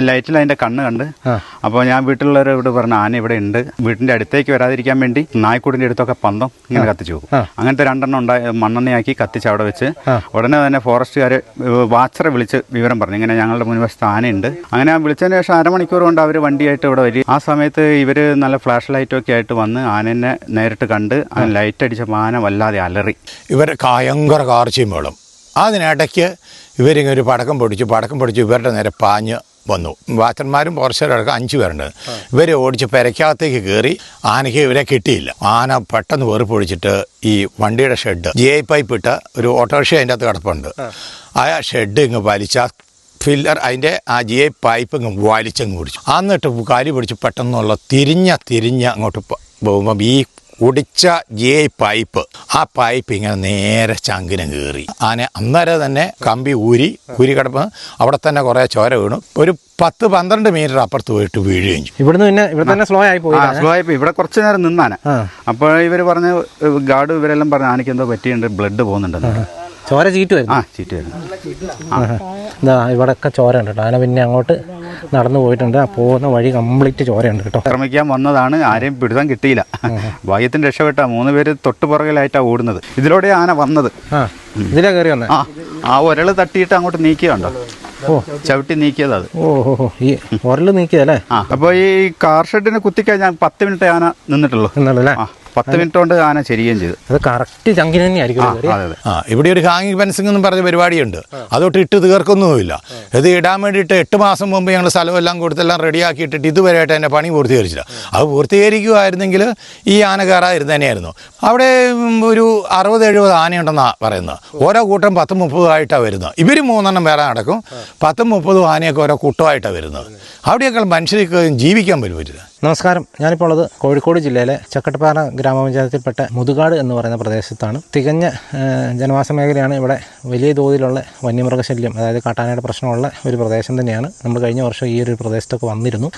ലൈറ്റിൽ അതിന്റെ കണ്ണ് കണ്ട്. അപ്പോൾ ഞാൻ വീട്ടിലുള്ളവരോട് പറഞ്ഞു ആന ഇവിടെ ഉണ്ട്, വീട്ടിന്റെ അടുത്തേക്ക് വരാതിരിക്കാൻ വേണ്ടി നായ്ക്കൂടിന്റെ അടുത്തൊക്കെ പന്തം ഇങ്ങനെ കത്തിച്ചു പോകും. അങ്ങനത്തെ 2 എണ്ണം ഉണ്ടായി മണ്ണെണ്ണയാക്കി കത്തിച്ച് അവിടെ വെച്ച് ഉടനെ തന്നെ ഫോറസ്റ്റുകാർ വാച്ചറെ വിളിച്ച് വിവരം പറഞ്ഞു, ഇങ്ങനെ ഞങ്ങളുടെ മുൻവശത്ത് ആനയുണ്ട്. അങ്ങനെ വിളിച്ചതിന് ശേഷം അരമണിക്കൂർ കൊണ്ട് അവർ വണ്ടിയായിട്ട് ഇവിടെ വരും. ആ സമയത്ത് ഇവർ നല്ല ഫ്ലാഷ് ലൈറ്റൊക്കെ ആയിട്ട് വന്ന് ആനനെ നേരിട്ട് കണ്ട് ലൈറ്റ് അടിച്ചപ്പോൾ ആന വല്ലാതെ അലറി. ഇവർ ഭയങ്കര കാർച്ചയും വേളം. അതിനിടയ്ക്ക് ഇവരിങ്ങനെ ഒരു പടക്കം പൊടിച്ച് ഇവരുടെ നേരെ പാഞ്ഞ് വന്നു. വാച്ചന്മാരും ഫോറസ്റ്റുകാരടക്കം 5 പേരുണ്ട്. ഇവരെ ഓടിച്ച് പെരയ്ക്കകത്തേക്ക് കയറി. ആനയ്ക്ക് ഇവരെ കിട്ടിയില്ല. ആന പെട്ടെന്ന് വേർപ്പൊഴിച്ചിട്ട് ഈ വണ്ടിയുടെ ഷെഡ് GI പൈപ്പ് ഇട്ട ഒരു ഓട്ടോറിക്ഷ അതിൻ്റെ അകത്ത് കിടപ്പുണ്ട്. ആ ഷെഡ് ഇങ്ങ് വലിച്ച ഫില്ലർ അതിൻ്റെ ആ GI പൈപ്പ് ഇങ്ങ് വലിച്ചങ്ങ് പിടിച്ചു. എന്നിട്ട് കാലി പിടിച്ച് പെട്ടെന്നുള്ള തിരിഞ്ഞ് അങ്ങോട്ട് പോകുമ്പം ഈ ഒടിച്ച GI പൈപ്പ്, ആ പൈപ്പ് ഇങ്ങനെ നേരെ ചങ്കിന് കയറി. ആന അന്നേരം തന്നെ കമ്പി ഊരി കിടപ്പ് അവിടെ തന്നെ കുറേ ചോര വീണു. ഒരു 10-12 മീറ്റർ അപ്പുറത്ത് പോയിട്ട് വീഴുകയും ചെയ്യും. ഇവിടെ സ്ലോ ആയി ഇവിടെ കുറച്ച് നേരം നിന്നാണ്. അപ്പോൾ ഇവർ പറഞ്ഞ് ഗാർഡ് ഇവരെല്ലാം പറഞ്ഞ് ആനയ്ക്ക് എന്തോ പറ്റിയുണ്ട്, ബ്ലഡ് പോകുന്നുണ്ടെന്ന്. ചോര ചീറ്റുമായിരുന്നു. ഇവിടെയൊക്കെ ചോര ഉണ്ട് കേട്ടോ. ആന പിന്നെ അങ്ങോട്ട് നടന്നു പോയിട്ടുണ്ട്. പോകുന്ന വഴി കംപ്ലീറ്റ് ചോരയുണ്ട് കേട്ടോ. ആക്രമിക്കാൻ വന്നതാണ്, ആരെയും പിടുത്തം കിട്ടിയില്ല. ഭാഗ്യത്തിന് രക്ഷപ്പെട്ട 3 പേര് തൊട്ട് പുറകിലായിട്ടാണ് ഓടുന്നത്. ഇതിലൂടെ ആന വന്നത്. ഇതിലാ കയറി വന്നത്. ആ ഒരള് തട്ടിയിട്ട് അങ്ങോട്ട് നീക്കിയുണ്ടോ, ചവിട്ടി നീക്കിയത് അത്. ഈ ഒരല് നീക്കിയതല്ലേ. അപ്പോൾ ഈ കാർ ഷെഡിന് കുത്തിക്കഴിഞ്ഞാൽ 10 മിനിറ്റ് ആന നിന്നിട്ടുള്ളൂ. 10 മിനിറ്റ് കൊണ്ട് ആന ശരിയും ചെയ്തു. അത് കറക്റ്റ് ചങ്കിന് തന്നെയായിരിക്കും. ഇവിടെ ഒരു ഹാങ്ങിങ് ഫെൻസിംഗ് എന്നും പറഞ്ഞ പരിപാടിയുണ്ട്. അതൊട്ട് ഇട്ട് തീർക്കൊന്നുമില്ല. ഇത് ഇടാൻ വേണ്ടിയിട്ട് 8 മാസം മുമ്പ് ഞങ്ങൾ സ്ഥലമെല്ലാം കൊടുത്തെല്ലാം റെഡിയാക്കി ഇട്ടിട്ട് ഇതുവരെയായിട്ട് എൻ്റെ പണി പൂർത്തീകരിച്ചില്ല. അത് പൂർത്തീകരിക്കുമായിരുന്നെങ്കിൽ ഈ ആന കയറായിരുന്നു തന്നെയായിരുന്നു. അവിടെ ഒരു 60-70 ആനയുണ്ടെന്നാണ് പറയുന്നത്. ഓരോ കൂട്ടം 10-30 ആയിട്ടാണ് വരുന്നത്. ഇവർ 3 എണ്ണം വേറെ നടക്കും. 10-30 ആനയൊക്കെ ഓരോ കൂട്ടമായിട്ടാണ് വരുന്നത്. അവിടെയൊക്കെ മനുഷ്യർക്ക് ജീവിക്കാൻ പറ്റില്ല. നമസ്കാരം. ഞാനിപ്പോൾ ഉള്ളത് കോഴിക്കോട് ജില്ലയിലെ ചക്കട്ടപ്പാറ ഗ്രാമപഞ്ചായത്തിൽപ്പെട്ട മുതുകാട് എന്ന് പറയുന്ന പ്രദേശത്താണ്. തികഞ്ഞ ജനവാസ മേഖലയാണ്. ഇവിടെ വലിയ തോതിലുള്ള വന്യമൃഗശല്യം, അതായത് കാട്ടാനയുടെ പ്രശ്നമുള്ള ഒരു പ്രദേശം തന്നെയാണ്. നമ്മൾ കഴിഞ്ഞ വർഷം ഈ ഒരു പ്രദേശത്തൊക്കെ വന്നിരുന്നു.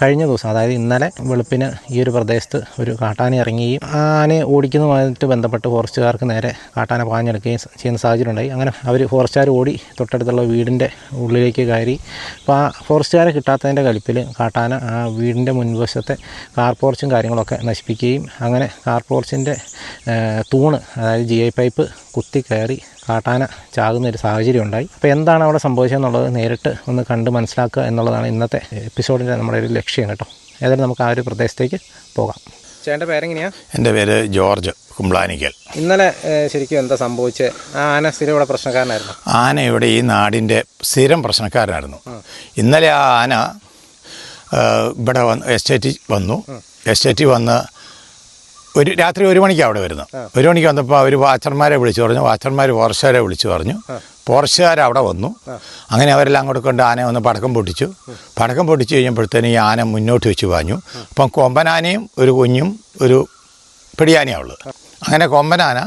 കഴിഞ്ഞ ദിവസം, അതായത് ഇന്നലെ വെളുപ്പിന് ഈ ഒരു പ്രദേശത്ത് ഒരു കാട്ടാന ഇറങ്ങുകയും ആനയെ ഓടിക്കുന്നതുമായിട്ട് ബന്ധപ്പെട്ട് ഫോറസ്റ്റുകാർക്ക് നേരെ കാട്ടാന പാഞ്ഞെടുക്കുകയും ചെയ്യുന്ന സാഹചര്യം ഉണ്ടായി. അങ്ങനെ അവർ ഫോറസ്റ്റുകാർ ഓടി തൊട്ടടുത്തുള്ള വീടിൻ്റെ ഉള്ളിലേക്ക് കയറി. അപ്പോൾ ആ ഫോറസ്റ്റുകാരെ കിട്ടാത്തതിൻ്റെ കലിപ്പിൽ കാട്ടാന ആ വീടിൻ്റെ മുൻവശത്തെ കാർ പോർച്ചും കാര്യങ്ങളൊക്കെ നശിപ്പിക്കുകയും അങ്ങനെ കാർ പോർച്ചിൻ്റെ തൂണ്, അതായത് GI പൈപ്പ് കുത്തി കയറി കാട്ടാന ചാകുന്നൊരു സാഹചര്യം ഉണ്ടായി. അപ്പോൾ എന്താണ് അവിടെ സംഭവിച്ചതെന്നുള്ളത് നേരിട്ട് ഒന്ന് കണ്ട് മനസ്സിലാക്കുക എന്നുള്ളതാണ് ഇന്നത്തെ എപ്പിസോഡിൻ്റെ നമ്മുടെ ഒരു ലക്ഷ്യം കേട്ടോ. ഏതായാലും നമുക്ക് ആ ഒരു പ്രദേശത്തേക്ക് പോകാം. ചേട്ടൻ്റെ പേരെങ്ങനെയാണ്? എൻ്റെ പേര് ജോർജ് കുംബ്ലാനിക്കൽ. ഇന്നലെ ശരിക്കും എന്താ സംഭവിച്ചത്? ആ ആന സ്ഥിരം ഇവിടെ പ്രശ്നക്കാരനായിരുന്നു. ആന ഇവിടെ ഈ നാടിൻ്റെ സ്ഥിരം പ്രശ്നക്കാരനായിരുന്നു. ഇന്നലെ ആ ആന ഇവിടെ എസ്റ്റേറ്റിൽ വന്ന് രാത്രി 1 മണിക്കാണ് അവിടെ വരുന്നത്. 1 മണിക്ക് വന്നപ്പോൾ അവർ വാച്ചർമാരെ വിളിച്ചു പറഞ്ഞു. വാച്ചർമാർ ഫോറസ്റ്റുകാരെ വിളിച്ചു പറഞ്ഞു. ഫോറസ്റ്റുകാർ അവിടെ വന്നു. അങ്ങനെ അവരെല്ലാം അങ്ങോട്ട് കൊണ്ട് ആനയെ ഒന്ന് പടക്കം പൊട്ടിച്ചു കഴിഞ്ഞപ്പോഴത്തേനും ഈ ആന മുന്നോട്ട് വെച്ച് പാഞ്ഞു. അപ്പം കൊമ്പനാനയും ഒരു കുഞ്ഞും ഒരു പിടിയാനയാണ് ഉള്ളത്. അങ്ങനെ കൊമ്പനാന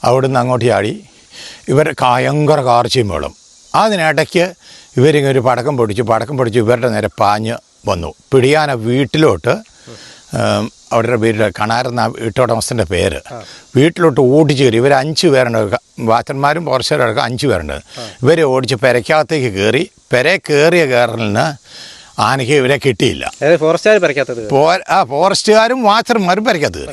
അവിടുന്ന് അങ്ങോട്ട് ചാടി. ഇവർ ഭയങ്കര കാർച്ചയും വേളം. അതിനിടയ്ക്ക് ഇവരിങ്ങനെ ഒരു പടക്കം പൊടിച്ച് ഇവരുടെ നേരെ പാഞ്ഞ് വന്നു. പിടിയാന വീട്ടിലോട്ട്, അവരുടെ വീട്ടിൽ കണാരെന്ന വീട്ടുടമസ്ഥൻ്റെ പേര്, വീട്ടിലോട്ട് ഓടിച്ച് കയറി. ഇവർ 5 പേരുണ്ട്. വാച്ചന്മാരും ഫോറസ്റ്റുകാരടക്കം 5 പേരുണ്ട്. ഇവരെ ഓടിച്ച് പെരയ്ക്കകത്തേക്ക് കയറി. കയറിയ കയറലിന് ആനയ്ക്ക് ഇവരെ കിട്ടിയില്ല. ഫോറസ്റ്റുകാരും വാച്ചർമാരും പെരയ്ക്കകത്ത്.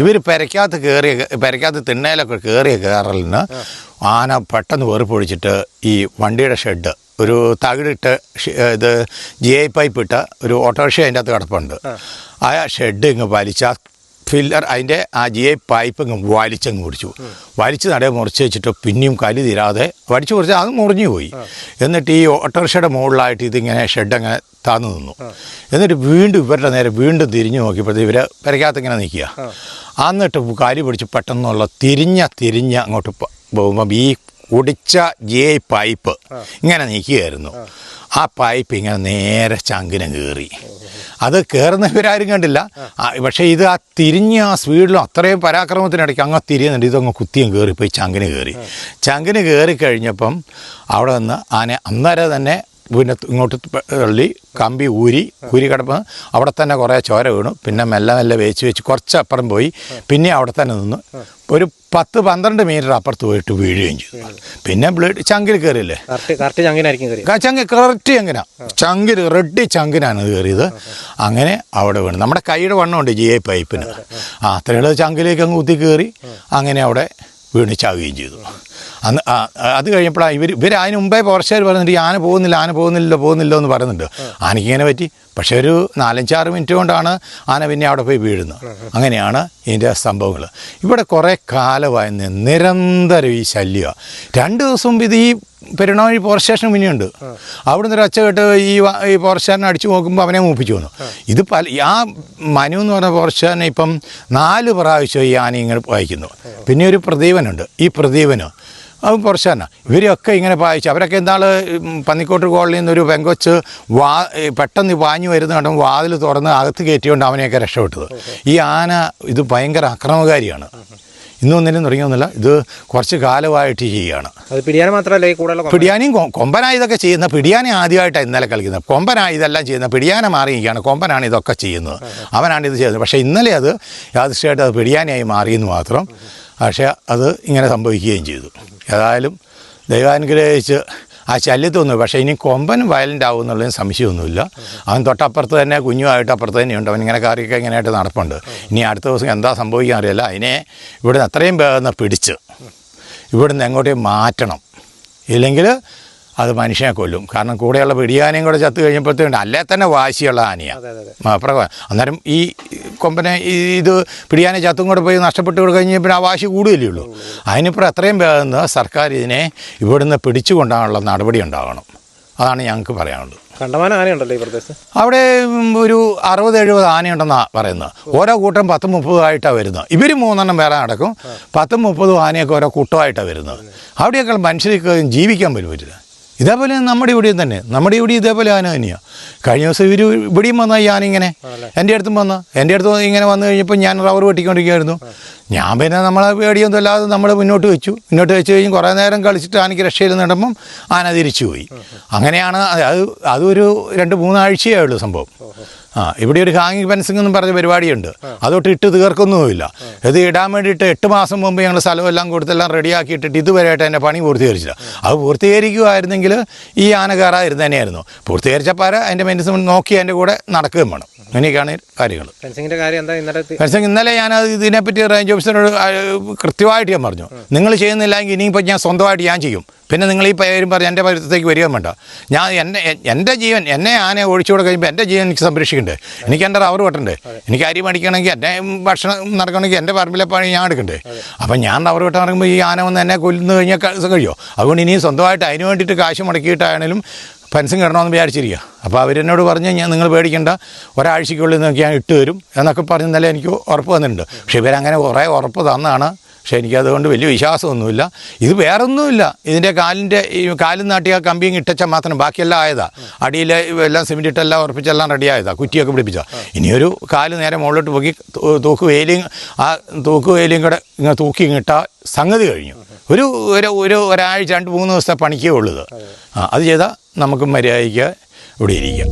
ഇവർ പെരയ്ക്കകത്ത് തിണ്ണയിലൊക്കെ കയറിയ കയറലിന് ആന പെട്ടെന്ന് വേർപ്പൊഴിച്ചിട്ട് ഈ വണ്ടിയുടെ ഷെഡ്, ഒരു തകിടിട്ട് ഇത് GI പൈപ്പ് ഇട്ട ഒരു ഓട്ടോറിക്ഷ അതിൻ്റെ അകത്ത് കിടപ്പുണ്ട്. ആ ഷെഡ് ഇങ്ങ് വലിച്ച ഫില്ലർ അതിൻ്റെ ആ GI പൈപ്പ് ഇങ്ങ് വലിച്ചങ്ങ് വലിച്ച് നടയെ മുറിച്ച് വെച്ചിട്ട് പിന്നെയും കലി തീരാതെ വലിച്ചു മുറിച്ച് അത് മുറിഞ്ഞു പോയി. എന്നിട്ട് ഈ ഓട്ടോറിക്ഷയുടെ മുകളിലായിട്ട് ഇതിങ്ങനെ ഷെഡ് അങ്ങ് താന്നു നിന്നു. എന്നിട്ട് വീണ്ടും ഇവരുടെ നേരെ വീണ്ടും തിരിഞ്ഞു നോക്കിയപ്പോഴത്തേക്ക് ഇവർ പെരയ്ക്കകത്ത് ഇങ്ങനെ നിൽക്കുക. എന്നിട്ട് കാലി പിടിച്ച് പെട്ടെന്നുള്ള തിരിഞ്ഞ് അങ്ങോട്ട് പോകുമ്പം ഈ ഒടിച്ച GI പൈപ്പ് ഇങ്ങനെ നീക്കുകയായിരുന്നു. ആ പൈപ്പ് ഇങ്ങനെ നേരെ ചങ്കിന് കയറി. അത് കയറുന്നവരാരും കണ്ടില്ല. പക്ഷേ ഇത് ആ തിരിഞ്ഞ് ആ സ്പീഡിലും അത്രയും പരാക്രമത്തിനിടയ്ക്ക് അങ്ങ് തിരിയുന്നുണ്ട്. ഇതങ്ങ് കുത്തിയും കയറിപ്പോയി ചങ്കിന് കയറി കഴിഞ്ഞപ്പം അവിടെ നിന്ന് ആന അന്നേരം തന്നെ പിന്നെ ഇങ്ങോട്ട് തള്ളി കമ്പി ഊരി കിടന്ന് അവിടെ തന്നെ കുറേ ചോര വീണു. പിന്നെ മെല്ലെ വെച്ച് കുറച്ച് അപ്പുറം പോയി പിന്നെ അവിടെ തന്നെ നിന്ന് ഒരു 10-12 മീറ്റർ അപ്പുറത്ത് പോയിട്ട് വീഴുകയും ചെയ്തു. പിന്നെ ബ്ലഡ് ചങ്കിൽ കയറിയില്ലേ, കറക്റ്റ് ചങ്കിനാ, ചങ്കിൽ റെഡി ചങ്കിനാണ് ഇത് കയറിയത്. അങ്ങനെ അവിടെ വീണു. നമ്മുടെ കൈയുടെ വണ്ണമുണ്ട് GI പൈപ്പിന്, അത്രയുള്ള ചങ്കിലേക്ക് അങ്ങ് കുത്തി കയറി അങ്ങനെ അവിടെ വീണ് ചാവുകയും ചെയ്തു. അന്ന് അത് കഴിഞ്ഞപ്പോഴാണ് ഇവർ അതിന് മുമ്പേ പോർച്ചുകാർ പറയുന്നുണ്ട് ഈ ആന പോകുന്നില്ലോ എന്ന് പറയുന്നുണ്ട്. ആനയ്ക്ക് ഇങ്ങനെ പറ്റി. പക്ഷേ ഒരു 4-5-6 മിനിറ്റ് കൊണ്ടാണ് ആന പിന്നെ അവിടെ പോയി വീഴുന്നത്. അങ്ങനെയാണ് ഇതിൻ്റെ സംഭവങ്ങൾ. ഇവിടെ കുറേ കാലമായി നിരന്തരം ഈ ശല്യമാണ്. 2 ദിവസം മുമ്പ് ഇത് ഈ പെരുണാവഴി പോലീസ് സ്റ്റേഷൻ മുന്നെയുണ്ട്. അവിടുന്ന് ഒരു ഒച്ച കേട്ട് ഈ പോർച്ചുകാരനെ അടിച്ചു നോക്കുമ്പോൾ അവനെ മൂപ്പിച്ചു വന്നു. ഇത് ആ മനു എന്ന് പറഞ്ഞ പോർച്ചുകാരനെ ഇപ്പം 4 പ്രാവശ്യം ഈ ആന ഇങ്ങനെ വായിക്കുന്നു. പിന്നെ ഒരു പ്രദീപനുണ്ട്. ഈ പ്രദീപന് അത് പുറശാനാണ്. ഇവരെയൊക്കെ ഇങ്ങനെ പായിച്ചു. അവരൊക്കെ എന്താണ് പന്നിക്കോട്ട് കോളനിയിൽ നിന്നൊരു പെങ്കൊച്ച് പെട്ടെന്ന് പാഞ്ഞു വരുന്ന കണ്ടും വാതിൽ തുറന്ന് അകത്ത് കയറ്റിക്കൊണ്ട് അവനെയൊക്കെ രക്ഷപ്പെട്ടത്. ഈ ആന ഇത് ഭയങ്കര അക്രമകാരിയാണ്. ഇന്നൊന്നിനും തുടങ്ങിയൊന്നുമില്ല, ഇത് കുറച്ച് കാലമായിട്ട് ചെയ്യുകയാണ്. പിടിയാനയും കൊമ്പനാണ് ഇതൊക്കെ ചെയ്യുന്നത്. പിടിയാനെ ആദ്യമായിട്ടാണ് ഇന്നലെ കളിക്കുന്നത്. കൊമ്പനാണ് ഇതെല്ലാം ചെയ്യുന്നത്. പിടിയാനെ മാറിയിരിക്കുകയാണ്, കൊമ്പനാണ് ഇതൊക്കെ ചെയ്യുന്നത്. അവനാണ് ഇത് ചെയ്യുന്നത്. പക്ഷേ ഇന്നലെ അത് യാദൃശ്യമായിട്ട് അത് പിടിയാനയായി മാറിയെന്ന് മാത്രം. പക്ഷേ അത് ഇങ്ങനെ സംഭവിക്കുകയും ചെയ്തു. ഏതായാലും ദൈവാനുഗ്രഹിച്ച് ആ ശല്യത്തൊന്നും. പക്ഷേ ഇനി കൊമ്പൻ വയലൻ്റ് ആവും എന്നുള്ളതിന് സംശയമൊന്നുമില്ല. അവൻ തൊട്ടപ്പുറത്ത് തന്നെ കുഞ്ഞുമായിട്ട് അപ്പുറത്ത് തന്നെയുണ്ട്. അവൻ ഇങ്ങനെ കറിയൊക്കെ ഇങ്ങനെയായിട്ട് നടപ്പുണ്ട്. ഇനി അടുത്ത ദിവസം എന്താ സംഭവിക്കാൻ അറിയില്ല. അതിനെ ഇവിടുന്ന് എത്രയും വേഗം പിടിച്ച് ഇവിടുന്ന് എങ്ങോട്ടേയും മാറ്റണം. ഇല്ലെങ്കിൽ അത് മനുഷ്യനെ കൊല്ലും. കാരണം കൂടെയുള്ള പിടിയാനയും കൂടെ ചത്തു കഴിഞ്ഞപ്പോഴത്തേക്കുണ്ട് അല്ലേ തന്നെ വാശിയുള്ള ആനയാണ്. അന്നേരം ഈ കൊമ്പനെ ഇത് പിടിയാനെ ചത്തും കൂടെ പോയി നഷ്ടപ്പെട്ട് കഴിഞ്ഞപ്പോൾ ആ വാശി കൂടുകയല്ലേ ഉള്ളൂ. അതിനിപ്പുറം എത്രയും വേഗം സർക്കാർ ഇതിനെ ഇവിടുന്ന് പിടിച്ചു കൊണ്ടുപോകാനുള്ള നടപടി ഉണ്ടാകണം. അതാണ് ഞങ്ങൾക്ക് പറയാനുള്ളത്. കണ്ടമാനം ആനയുണ്ടല്ലോ ഈ പ്രദേശത്ത്. അവിടെ ഒരു 60-70 ആനയുണ്ടെന്നാണ് പറയുന്നത്. ഓരോ കൂട്ടം 10-30 ആയിട്ടാണ് വരുന്നത്. ഇവർ 3 എണ്ണം വേറെ നടക്കും. 10-30 ആനയൊക്കെ ഓരോ കൂട്ടമായിട്ടാണ് വരുന്നത്. അവിടെയൊക്കെ മനുഷ്യർക്ക് ജീവിക്കാൻ പറ്റില്ല. ഇതേപോലെ നമ്മുടെ ഇവിടെയും തന്നെ, നമ്മുടെ ഇവിടെ ഇതേപോലെ ആന തന്നെയാണ്. കഴിഞ്ഞ ദിവസം ഇവിടെയും വന്ന ഈ ആന ഇങ്ങനെ എൻ്റെ അടുത്തും എൻ്റെ അടുത്ത് ഇങ്ങനെ വന്നു കഴിഞ്ഞപ്പോൾ ഞാൻ റബ്ബർ വെട്ടിക്കൊണ്ടിരിക്കുകയായിരുന്നു. ഞാൻ പിന്നെ നമ്മളെ പേടിയൊന്നും അല്ലാതെ നമ്മൾ മുന്നോട്ട് വെച്ച് കഴിഞ്ഞ് കുറേ നേരം കളിച്ചിട്ട് ആനയ്ക്ക് രക്ഷയിൽ നടമ്പം ആന തിരിച്ചു പോയി. അങ്ങനെയാണ് അതൊരു 2-3 ആഴ്ചയേ ഉള്ളൂ സംഭവം. ഇവിടെ ഒരു ഹാങ്ങിങ് ഫെൻസിംഗ് എന്നും പറഞ്ഞ പരിപാടിയുണ്ട്. അതൊട്ട് ഇട്ട് തീർക്കൊന്നുമില്ല. ഇത് ഇടാൻ വേണ്ടിയിട്ട് 8 മാസം മുമ്പ് ഞങ്ങൾ സ്ഥലമെല്ലാം കൊടുത്തെല്ലാം റെഡിയാക്കിയിട്ടിട്ട് ഇതുവരെയായിട്ട് എൻ്റെ പണി പൂർത്തീകരിച്ചില്ല. അത് പൂർത്തീകരിക്കുമായിരുന്നെങ്കിൽ ഈ ആന കയറാതിരുന്ന് തന്നെയായിരുന്നു. പൂർത്തീകരിച്ചപ്പോൾ അതിൻ്റെ മെയിൻ്റനൻസ് നോക്കി അതിൻ്റെ കൂടെ നടക്കുകയും വേണം. അങ്ങനെയൊക്കെയാണ് കാര്യങ്ങൾ. ഫെൻസിങ്ങിൻ്റെ കാര്യം എന്താ ഫെൻസിങ് ഇന്നലെ ഞാനത് ഇതിനെപ്പറ്റി റേഞ്ച് ഓഫീസറോട് കൃത്യമായിട്ട് ഞാൻ പറഞ്ഞു, നിങ്ങൾ ചെയ്യുന്നില്ലെങ്കിൽ ഇനിയിപ്പോൾ ഞാൻ സ്വന്തമായിട്ട് ഞാൻ ചെയ്യും. പിന്നെ നിങ്ങൾ ഈ പേരും പറഞ്ഞ് എൻ്റെ പരിസരത്തേക്ക് വരികയും വേണ്ട. ഞാൻ എൻ്റെ ജീവൻ എന്നെ ആന ഒഴിച്ചുകൂടെ കഴിയുമ്പോൾ എൻ്റെ ജീവൻ എനിക്ക് സംരക്ഷിക്കണ്ടേ. എനിക്ക് എൻ്റെ റബ്ബർ വെട്ടണ്ടേ. എനിക്ക് അരി മേടിക്കണമെങ്കിൽ എൻ്റെ ഭക്ഷണം നടക്കണമെങ്കിൽ എൻ്റെ പറമ്പിലെ പണി ഞാൻ എടുക്കണ്ടേ. അപ്പം ഞാൻ റബ്ബർ വെട്ടാൻ ഇറങ്ങുമ്പോൾ ഈ ആന വന്ന് എന്നെ കൊല്ലുന്നു കഴിഞ്ഞാൽ കഴിയുമോ? അതുകൊണ്ട് ഇനിയും സ്വന്തമായിട്ട് അതിന് വേണ്ടിയിട്ട് കാശ് മുടക്കിയിട്ടാണെങ്കിലും ഫെൻസിങ് ഇടണമെന്ന് വിചാരിച്ചിരിക്കുക. അപ്പോൾ അവരെന്നോട് പറഞ്ഞ് നിങ്ങൾ പേടിക്കേണ്ട, ഒരാഴ്ചയ്ക്കുള്ളിൽ നോക്കി ഞാൻ ഇട്ട് തരും എന്നൊക്കെ പറഞ്ഞാലേ എനിക്ക് ഉറപ്പ് വന്നിട്ടുണ്ട്. പക്ഷേ ഇവരങ്ങനെ കുറേ ഉറപ്പ് തന്നാണ്. പക്ഷേ എനിക്കതുകൊണ്ട് വലിയ വിശ്വാസമൊന്നുമില്ല. ഇത് വേറൊന്നുമില്ല, ഇതിൻ്റെ കാലിൽ നാട്ടിയ കമ്പിയും ഇട്ടച്ചാൽ മാത്രം ബാക്കിയെല്ലാം ആയതാണ്. അടിയിൽ എല്ലാം സിമെൻറ്റ് ഇട്ടെല്ലാം ഉറപ്പിച്ചെല്ലാം റെഡിയായതാണ്, കുറ്റിയൊക്കെ പിടിപ്പിച്ചാൽ. ഇനിയൊരു കാല് നേരെ മുകളിലോട്ട് പോക്കി തൂക്കുവേലിയും കൂടെ ഇങ്ങനെ തൂക്കി ഇങ്ങിട്ടാൽ സംഗതി കഴിഞ്ഞു. ഒരാഴ്ച 2-3 ദിവസത്തെ പണിക്കേ ഉള്ളത്. അത് ചെയ്താൽ നമുക്ക് മര്യാദയ്ക്ക് ഇവിടെ ഇരിക്കാം.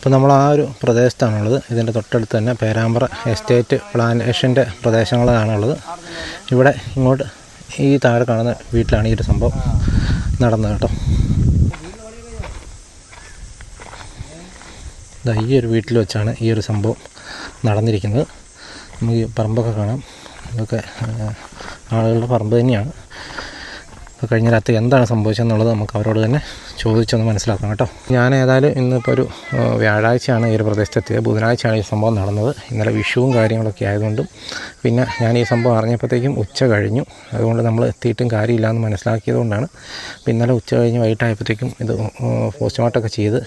ഇപ്പോൾ നമ്മൾ ആ ഒരു പ്രദേശത്താണുള്ളത്. ഇതിൻ്റെ തൊട്ടടുത്ത് തന്നെ പേരാമ്പ്ര എസ്റ്റേറ്റ് പ്ലാന്റേഷൻ്റെ പ്രദേശങ്ങളാണുള്ളത്. ഇവിടെ ഇങ്ങോട്ട് ഈ താഴെ കാണുന്ന വീട്ടിലാണ് ഈ ഒരു സംഭവം നടന്നത് കേട്ടോ. ഈ ഒരു വീട്ടിൽ വെച്ചാണ് ഈ ഒരു സംഭവം നടന്നിരിക്കുന്നത്. നമുക്ക് ഈ പറമ്പൊക്കെ കാണാം. ഇതൊക്കെ ആളുകളുടെ പറമ്പ് തന്നെയാണ്. കഴിഞ്ഞ രാത്രി എന്താണ് സംഭവിച്ചതെന്നുള്ളത് നമുക്ക് അവരോട് തന്നെ ചോദിച്ചൊന്ന് മനസ്സിലാക്കാം കേട്ടോ. ഞാൻ ഏതായാലും ഇന്നിപ്പോൾ ഒരു വ്യാഴാഴ്ചയാണ് ഈ ഒരു പ്രദേശത്തെത്തിയത്. ബുധനാഴ്ചയാണ് ഈ സംഭവം നടന്നത്. ഇന്നലെ വിഷുവും കാര്യങ്ങളൊക്കെ ആയതുകൊണ്ടും പിന്നെ ഞാൻ ഈ സംഭവം അറിഞ്ഞപ്പോഴത്തേക്കും ഉച്ച കഴിഞ്ഞു. അതുകൊണ്ട് നമ്മൾ എത്തിയിട്ടും കാര്യമില്ല എന്ന് മനസ്സിലാക്കിയതുകൊണ്ടാണ് ഇന്നലെ ഉച്ച കഴിഞ്ഞ് വൈകിട്ടായപ്പോഴത്തേക്കും ഇത് പോസ്റ്റ്മോർട്ടമൊക്കെ ചെയ്ത്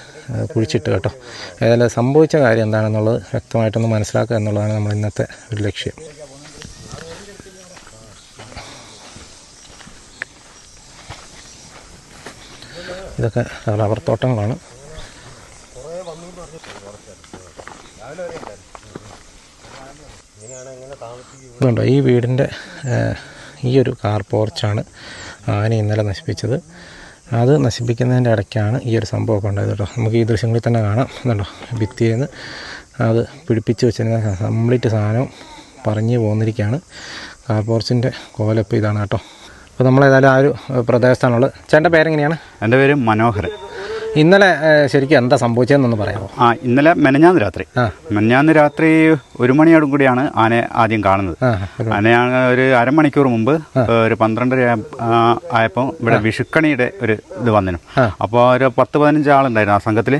കുഴിച്ചിട്ട് കേട്ടോ. ഏതായാലും സംഭവിച്ച കാര്യം എന്താണെന്നുള്ളത് വ്യക്തമായിട്ടൊന്ന് മനസ്സിലാക്കുക എന്നുള്ളതാണ് നമ്മൾ ഇന്നത്തെ ഒരു ലക്ഷ്യം. ഇതൊക്കെ റബ്ബർ തോട്ടങ്ങളാണ്. ഇതുണ്ടോ, ഈ വീടിൻ്റെ ഈ ഒരു കാർ പോർച്ചാണ് ആന ഇന്നലെ നശിപ്പിച്ചത്. അത് നശിപ്പിക്കുന്നതിൻ്റെ ഇടയ്ക്കാണ് ഈ ഒരു സംഭവമൊക്കെ ഉണ്ടായത് കേട്ടോ. നമുക്ക് ഈ ദൃശ്യങ്ങളിൽ തന്നെ കാണാം. എന്നുണ്ടോ, ഭിത്തിയിൽ നിന്ന് അത് പിടിപ്പിച്ച് വെച്ചിരുന്ന കംപ്ലീറ്റ് സാധനം പറഞ്ഞു പോന്നിരിക്കുകയാണ്. കാർ പോർച്ചിൻ്റെ കോലപ്പ് ഇതാണ് കേട്ടോ. അപ്പോൾ നമ്മളേതായാലും ആ ഒരു പ്രദേശത്താണുള്ളത്. ചേട്ടൻ്റെ പേരെങ്ങനെയാണ്? എൻ്റെ പേര് മനോഹരൻ. ഇന്നലെ ശരിക്കും എന്താ സംഭവിച്ചതെന്നൊന്ന് പറയാമോ? ഇന്നലെ മെനഞ്ഞാന്ന് രാത്രി 1 മണിയോടും കൂടിയാണ് ആനയെ ആദ്യം കാണുന്നത്. ആനയാണ് ഒരു അരമണിക്കൂർ മുമ്പ് ഒരു 12:30 ആയപ്പോൾ ഇവിടെ വിഷുക്കണിയുടെ ഒരു ഇത് വന്നിനും. അപ്പോൾ ഒരു 10-15 ആളുണ്ടായിരുന്നു ആ സംഘത്തിൽ.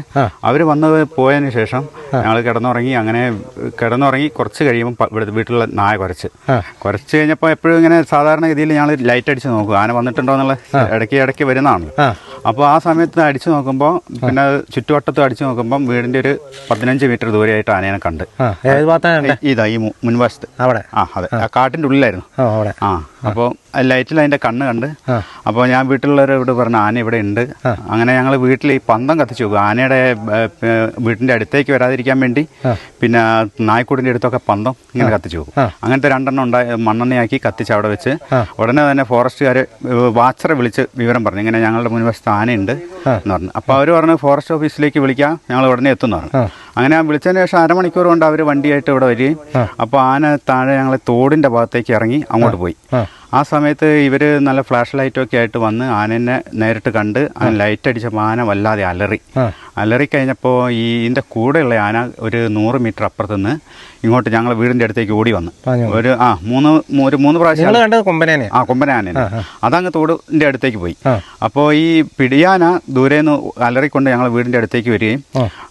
അവർ വന്ന് പോയതിന് ശേഷം ഞങ്ങൾ കിടന്നുറങ്ങി കുറച്ച് കഴിയുമ്പോൾ ഇവിടെ വീട്ടിലുള്ള നായ കുറച്ച് കഴിഞ്ഞപ്പോൾ എപ്പോഴും ഇങ്ങനെ സാധാരണ ഗതിയിൽ ഞങ്ങൾ ലൈറ്റ് അടിച്ച് നോക്കും ആന വന്നിട്ടുണ്ടോ എന്നുള്ള ഇടയ്ക്ക് വരുന്നതാണ്. അപ്പോൾ ആ സമയത്ത് അടിച്ചു നോക്കുമ്പോൾ പിന്നെ ചുറ്റുവട്ടത്ത് അടിച്ചു നോക്കുമ്പോൾ വീടിന്റെ ഒരു 15 മീറ്റർ ദൂരെയായിട്ട് ആനയെ കണ്ട്. ഇതാ ഈ മുൻവശത്ത് അവിടെ. അതെ, ആ കാട്ടിന്റെ ഉള്ളിലായിരുന്നു. അപ്പോൾ ലൈറ്റിൽ അതിന്റെ കണ്ണ് കണ്ട്. അപ്പോൾ ഞാൻ വീട്ടിലുള്ളവരോട് പറഞ്ഞു ആന ഇവിടെ ഉണ്ട്. അങ്ങനെ ഞങ്ങൾ വീട്ടിൽ ഈ പന്തം കത്തിച്ചു നോക്കും ആനയുടെ വീട്ടിന്റെ അടുത്തേക്ക് വരാതിരിക്കാൻ വേണ്ടി. പിന്നെ നായ്ക്കൂടിന്റെ അടുത്തൊക്കെ പന്തം ഇങ്ങനെ കത്തിച്ചു നോക്കും. അങ്ങനത്തെ 2 ഉണ്ടായി മണ്ണെണ്ണയാക്കി കത്തിച്ച് അവിടെ വെച്ച് ഉടനെ തന്നെ ഫോറസ്റ്റുകാർ വാച്ചറെ വിളിച്ച് വിവരം പറഞ്ഞു ഇങ്ങനെ ഞങ്ങളുടെ മുൻവശത്ത് ആനയുണ്ട് എന്ന് പറഞ്ഞു. അപ്പോൾ അവർ പറഞ്ഞു ഫോറസ്റ്റ് ഓഫീസിലേക്ക് വിളിക്കാം, ഞങ്ങൾ ഉടനെ എത്തുന്നു പറഞ്ഞു. അങ്ങനെ വിളിച്ചതിന് ശേഷം അരമണിക്കൂർ കൊണ്ട് അവർ വണ്ടിയായിട്ട് ഇവിടെ വരികയും അപ്പോൾ ആന താഴെ ഞങ്ങൾ തോടിൻ്റെ ഭാഗത്തേക്ക് ഇറങ്ങി അങ്ങോട്ട് പോയി. ആ സമയത്ത് ഇവർ നല്ല ഫ്ലാഷ് ലൈറ്റൊക്കെ ആയിട്ട് വന്ന് ആനനെ നേരിട്ട് കണ്ട് ലൈറ്റ് അടിച്ചപ്പോൾ ആന വല്ലാതെ അലറി കഴിഞ്ഞപ്പോൾ ഇതിൻ്റെ കൂടെയുള്ള ആന ഒരു 100 മീറ്റർ അപ്പുറത്ത് നിന്ന് ഇങ്ങോട്ട് ഞങ്ങൾ വീടിൻ്റെ അടുത്തേക്ക് ഓടി വന്ന് ഒരു 3 പ്രാവശ്യം കൊമ്പനാന അതങ്ങ് തോടിൻ്റെ അടുത്തേക്ക് പോയി. അപ്പോൾ ഈ പിടിയാന ദൂരേന്ന് അലറിക്കൊണ്ട് ഞങ്ങൾ വീടിൻ്റെ അടുത്തേക്ക് വരികയും